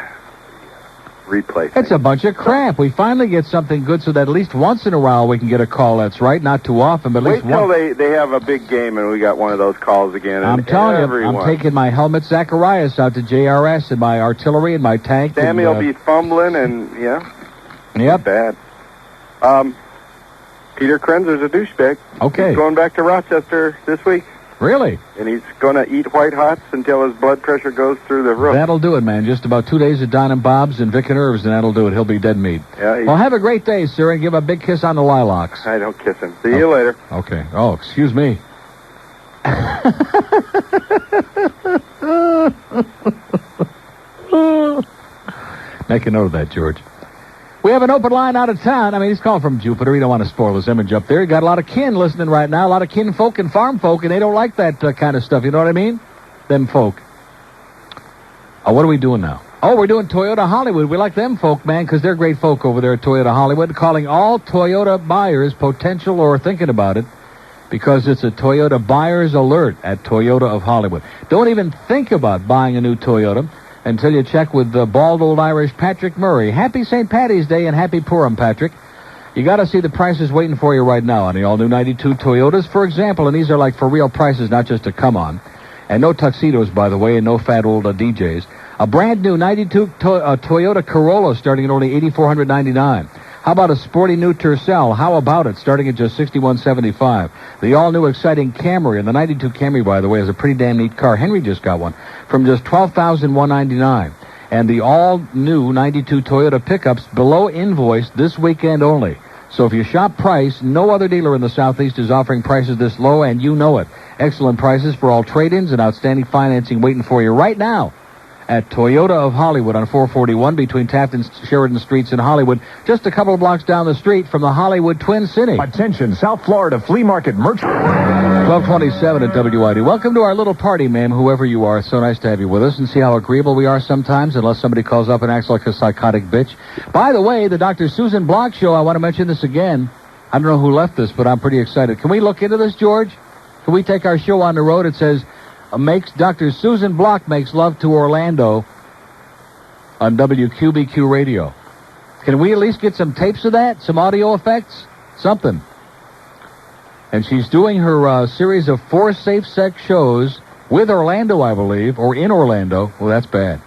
replay thing. It's a bunch of crap. We finally get something good so that at least once in a while we can get a call that's right. Not too often, but at least once. Wait till they have a big game and we got one of those calls again. I'm telling you, I'm taking my helmet Zacharias out to JRS and my artillery and my tank. Sammy will be fumbling and, Yep. Bad. Peter Krenzer's a douchebag. Okay. He's going back to Rochester this week. Really? And he's going to eat White Hots until his blood pressure goes through the roof. That'll do it, man. Just about 2 days at Don and Bob's and Vic and Irv's, and that'll do it. He'll be dead meat. Yeah. Well, have a great day, sir, and give a big kiss on the lilacs. I don't kiss him. See you later. Okay. Oh, excuse me. Make a note of that, George. We have an open line out of town. I mean, he's calling from Jupiter. He don't want to spoil his image up there. He got a lot of kin listening right now, a lot of kin folk and farm folk, and they don't like that kind of stuff. You know what I mean? Them folk. What are we doing now? Oh, we're doing Toyota Hollywood. We like them folk, man, because they're great folk over there at Toyota Hollywood, calling all Toyota buyers potential or thinking about it, because it's a Toyota buyer's alert at Toyota of Hollywood. Don't even think about buying a new Toyota until you check with the bald old Irish Patrick Murray. Happy St. Paddy's Day and happy Purim, Patrick. You got to see the prices waiting for you right now on the all-new 92 Toyotas, for example, and these are like for real prices, not just to come on. And no tuxedos, by the way, and no fat old DJs. A brand new 92 Toyota Corolla starting at only $8,499. How about a sporty new Tercel? How about it? Starting at just $6,175. The all-new exciting Camry, and the 92 Camry, by the way, is a pretty damn neat car. Henry just got one from just $12,199. And the all-new 92 Toyota pickups below invoice this weekend only. So if you shop price, no other dealer in the Southeast is offering prices this low, and you know it. Excellent prices for all trade-ins and outstanding financing waiting for you right now at Toyota of Hollywood on 441 between Taft and Sheridan Streets in Hollywood, just a couple of blocks down the street from the Hollywood Twin City. Attention, South Florida Flea Market merchant. 1227 at WID. Welcome to our little party, ma'am, whoever you are. It's so nice to have you with us and see how agreeable we are sometimes, unless somebody calls up and acts like a psychotic bitch. By the way, the Dr. Susan Block show, I want to mention this again. I don't know who left this, but I'm pretty excited. Can we look into this, George? Can we take our show on the road? It says, Dr. Susan Block makes love to Orlando on WQBQ radio. Can we at least get some tapes of that? Some audio effects? Something. And she's doing her series of 4 safe sex shows with Orlando, I believe, or in Orlando. Well, that's bad.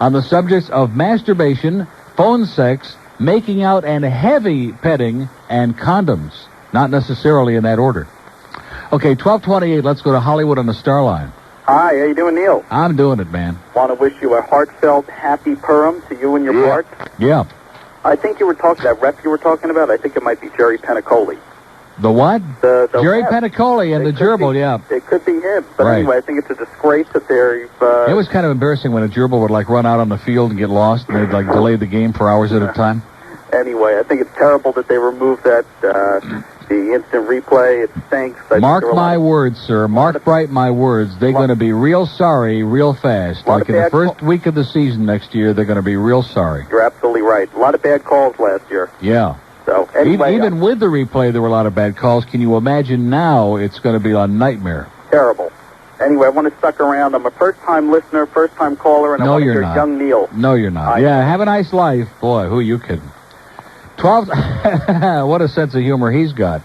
On the subjects of masturbation, phone sex, making out, and heavy petting, and condoms. Not necessarily in that order. Okay, 1228, let's go to Hollywood on the Star Line. Hi, how you doing, Neil? I'm doing it, man. Want to wish you a heartfelt happy Purim to you and your parts. Yeah. I think you were talking, that rep you were talking about, I think it might be Jerry Penacoli. The what? The Jerry rep. Penacoli and the gerbil, yeah. It could be him. But Right. anyway, I think it's a disgrace that they've... It was kind of embarrassing when a gerbil would, like, run out on the field and get lost, and they'd, like, delay the game for hours at a time. Anyway, I think it's terrible that they removed that, the instant replay. It stinks. Mark my words, sir. Mark Bright my words. They're going to be real sorry real fast. Like in the first week of the season next year, they're going to be real sorry. You're absolutely right. A lot of bad calls last year. Yeah. So, anyway... Even with the replay, there were a lot of bad calls. Can you imagine now it's going to be a nightmare? Terrible. Anyway, I want to stuck around. I'm a first-time listener, first-time caller, and I want to hear young Neil. No, you're not. Yeah, have a nice life. Boy, who are you kidding? 12... What a sense of humor he's got.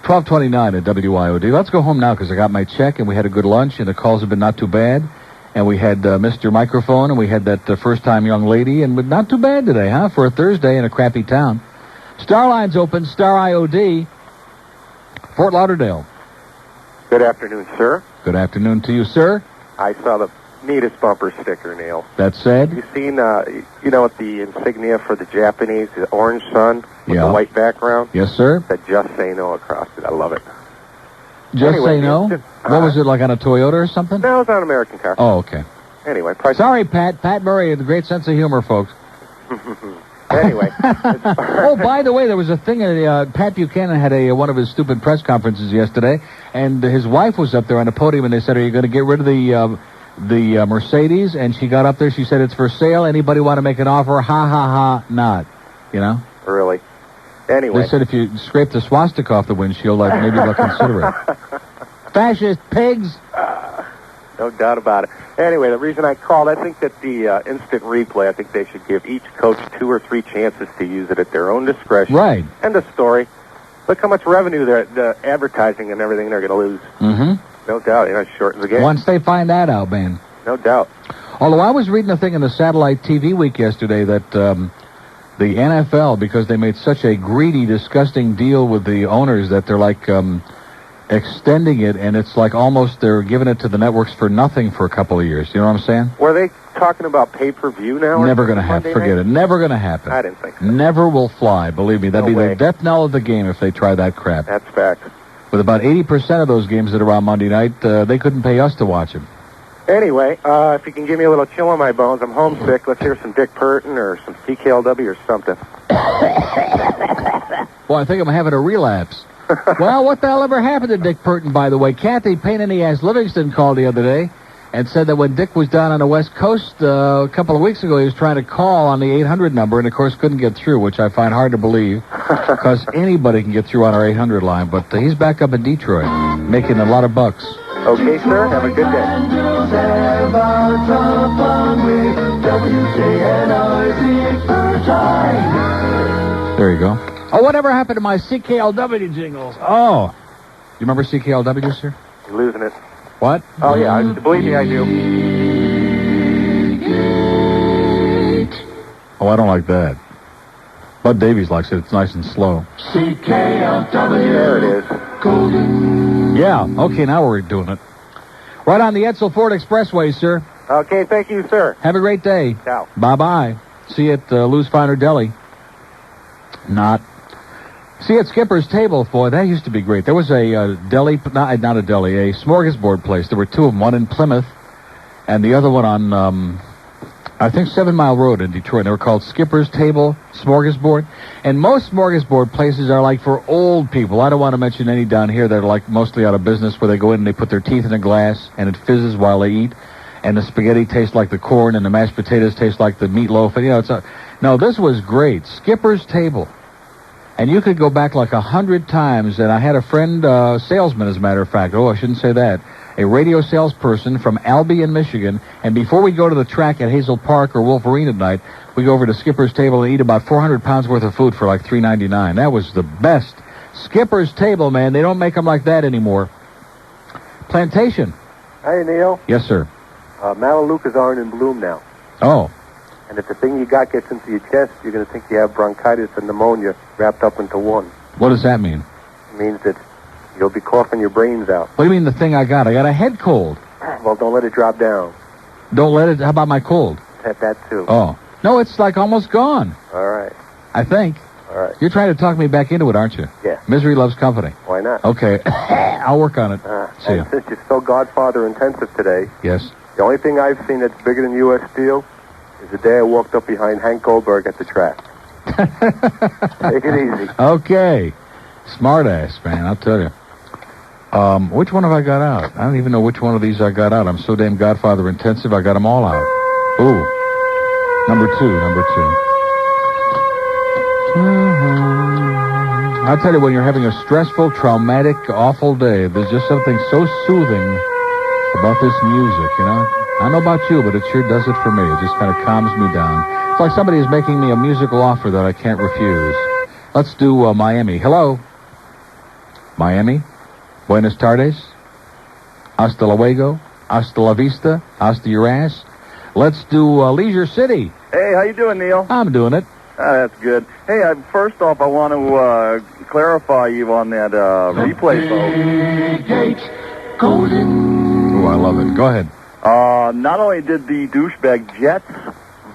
1229 at WIOD. Let's go home now because I got my check and we had a good lunch and the calls have been not too bad. And we had Mr. Microphone and we had that first-time young lady and not too bad today, huh? For a Thursday in a crappy town. Starline's open, Star IOD, Fort Lauderdale. Good afternoon, sir. Good afternoon to you, sir. I saw the neatest bumper sticker, Neil. That said? You seen, the insignia for the Japanese, the orange sun with the white background? Yes, sir. That just say no across it. I love it. Just say no? What was it, like on a Toyota or something? No, it's on an American car. Oh, okay. Anyway, sorry, Pat. Pat Murray had a great sense of humor, folks. Anyway. Oh, by the way, there was a thing, Pat Buchanan had one of his stupid press conferences yesterday, and his wife was up there on the podium, and they said, are you going to get rid of the Mercedes? And she got up there, she said, it's for sale. Anybody want to make an offer? Ha, ha, ha, not. You know? Really? Anyway. They said if you scrape the swastika off the windshield, like maybe they'll consider it. Fascist pigs! No doubt about it. Anyway, the reason I called, I think that the instant replay, I think they should give each coach 2 or 3 chances to use it at their own discretion. Right. End of story. Look how much revenue the advertising and everything they're going to lose. Mm-hmm. No doubt. It shortens the game. Once they find that out, man. No doubt. Although I was reading a thing in the Satellite TV Week yesterday that the NFL, because they made such a greedy, disgusting deal with the owners that they're like extending it, and it's like almost they're giving it to the networks for nothing for a couple of years. You know what I'm saying? Were they talking about pay-per-view now? Never going to happen. Forget it. Never going to happen. I didn't think so. Never will fly. Believe me. That'd be way. the death knell of the game if they try that crap. That's fact. With about 80% of those games that are on Monday night, they couldn't pay us to watch them. Anyway, if you can give me a little chill on my bones, I'm homesick. Let's hear some Dick Burton or some CKLW or something. Well, I think I'm having a relapse. Well, what the hell ever happened to Dick Burton, by the way? Kathy Pain-in-the-Ass Livingston called the other day and said that when Dick was down on the West Coast a couple of weeks ago, he was trying to call on the 800 number and, of course, couldn't get through, which I find hard to believe because anybody can get through on our 800 line. But he's back up in Detroit making a lot of bucks. Okay, sir. Have a good day. There you go. Oh, whatever happened to my CKLW jingles? Oh. You remember CKLW, sir? You're losing it. What? Oh, yeah. Believe me, I do. Oh, I don't like that. Bud Davies likes it. It's nice and slow. CKLW. There it is. Yeah. Okay, now we're doing it. Right on the Edsel Ford Expressway, sir. Okay, thank you, sir. Have a great day. Ciao. Bye-bye. See you at Lou's Finer Deli. Not. See you at Skipper's Table, boy. That used to be great. There was a deli, not a deli, a smorgasbord place. There were two of them, one in Plymouth and the other one on, I think, 7 Mile Road in Detroit. They were called Skipper's Table, Smorgasbord. And most smorgasbord places are like for old people. I don't want to mention any down here that are like mostly out of business where they go in and they put their teeth in a glass and it fizzes while they eat. And the spaghetti tastes like the corn and the mashed potatoes taste like the meatloaf. And, you know, no, this was great. Skipper's Table. And you could go back like 100 times. And I had a friend, salesman, as a matter of fact. Oh, I shouldn't say that. A radio salesperson from Albion, Michigan. And before we go to the track at Hazel Park or Wolverine at night, we go over to Skipper's Table and eat about 400 pounds worth of food for like $3.99. That was the best. Skipper's Table, man. They don't make them like that anymore. Plantation. Hey, Neil. Yes, sir. Melaleucas aren't in bloom now. Oh. And if the thing you got gets into your chest, you're going to think you have bronchitis and pneumonia wrapped up into one. What does that mean? It means that you'll be coughing your brains out. What do you mean the thing I got? I got a head cold. Well, don't let it drop down. Don't let it... How about my cold? That too. Oh. No, it's like almost gone. All right. I think. All right. You're trying to talk me back into it, aren't you? Yeah. Misery loves company. Why not? Okay. I'll work on it. See ya. Since you're so Godfather intensive today... Yes? The only thing I've seen that's bigger than U.S. Steel is the day I walked up behind Hank Goldberg at the track. Take it easy. Okay. Smart ass, man, I'll tell you. Which one have I got out? I don't even know which one of these I got out. I'm so damn Godfather intensive, I got them all out. Ooh. Number two. I'll tell you, when you're having a stressful, traumatic, awful day, there's just something so soothing about this music, you know? I don't know about you, but it sure does it for me. It just kind of calms me down. It's like somebody is making me a musical offer that I can't refuse. Let's do Miami. Hello? Miami? Buenas tardes? Hasta luego? Hasta la vista? Hasta your ass? Let's do Leisure City. Hey, how you doing, Neil? I'm doing it. That's good. Hey, first off, I want to clarify you on that replay vote. Ooh, I love it. Go ahead. Not only did the douchebag Jets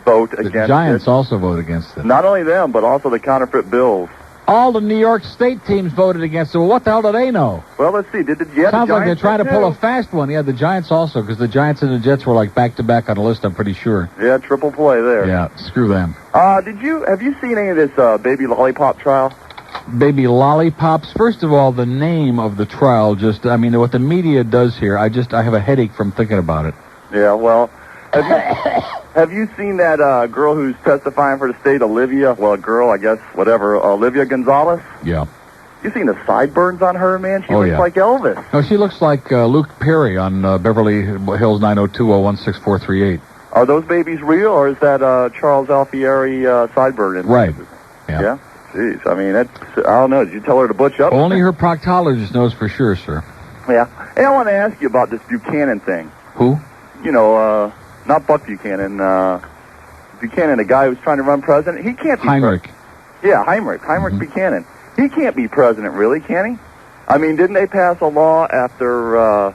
vote against it... The Giants also vote against it. Not only them, but also the counterfeit Bills. All the New York State teams voted against it. Well, what the hell do they know? Well, let's see. Did the Jets... Sounds like they're trying to pull a fast one. Yeah, the Giants also, because the Giants and the Jets were like back-to-back on the list, I'm pretty sure. Yeah, triple play there. Yeah, screw them. Have you seen any of this baby lollipop trial? Baby lollipops. First of all, the name of the trial just, I mean, what the media does here, I have a headache from thinking about it. Yeah, well, have you seen that girl who's testifying for the state, Olivia? Well, girl, I guess, whatever, Olivia Gonzalez? Yeah. You seen the sideburns on her, man? She looks like Elvis. No, she looks like Luke Perry on Beverly Hills 902016438. Are those babies real, or is that Charles Alfieri sideburn? Right. Yeah? Jeez, I mean, I don't know. Did you tell her to butch up? Only her proctologist knows for sure, sir. Yeah. Hey, I want to ask you about this Buchanan thing. Who? You know, not Buck Buchanan. Buchanan, the guy who's trying to run president. He can't be... Heinrich. Yeah, Heinrich Buchanan. He can't be president, really, can he? I mean, didn't they pass a law after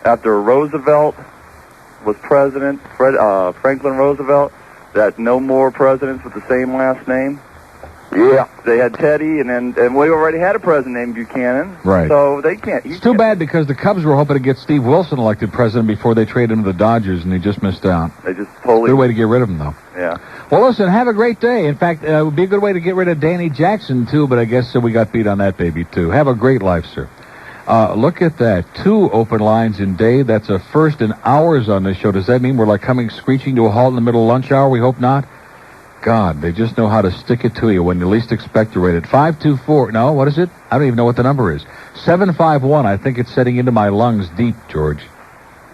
Roosevelt was president, Franklin Roosevelt, that no more presidents with the same last name? Yeah. They had Teddy, and we already had a president named Buchanan. Right. So they can't. It's too bad because the Cubs were hoping to get Steve Wilson elected president before they traded him to the Dodgers, and he just missed out. They just totally... Good way to get rid of him, though. Yeah. Well, listen, have a great day. In fact, it would be a good way to get rid of Danny Jackson, too, but I guess we got beat on that baby, too. Have a great life, sir. Look at that. 2 open lines in Dade. That's a first in hours on this show. Does that mean we're like coming screeching to a halt in the middle of lunch hour? We hope not. God, they just know how to stick it to you when you least expect to rate it. 524. No, what is it? I don't even know what the number is. 751. I think it's setting into my lungs deep, George.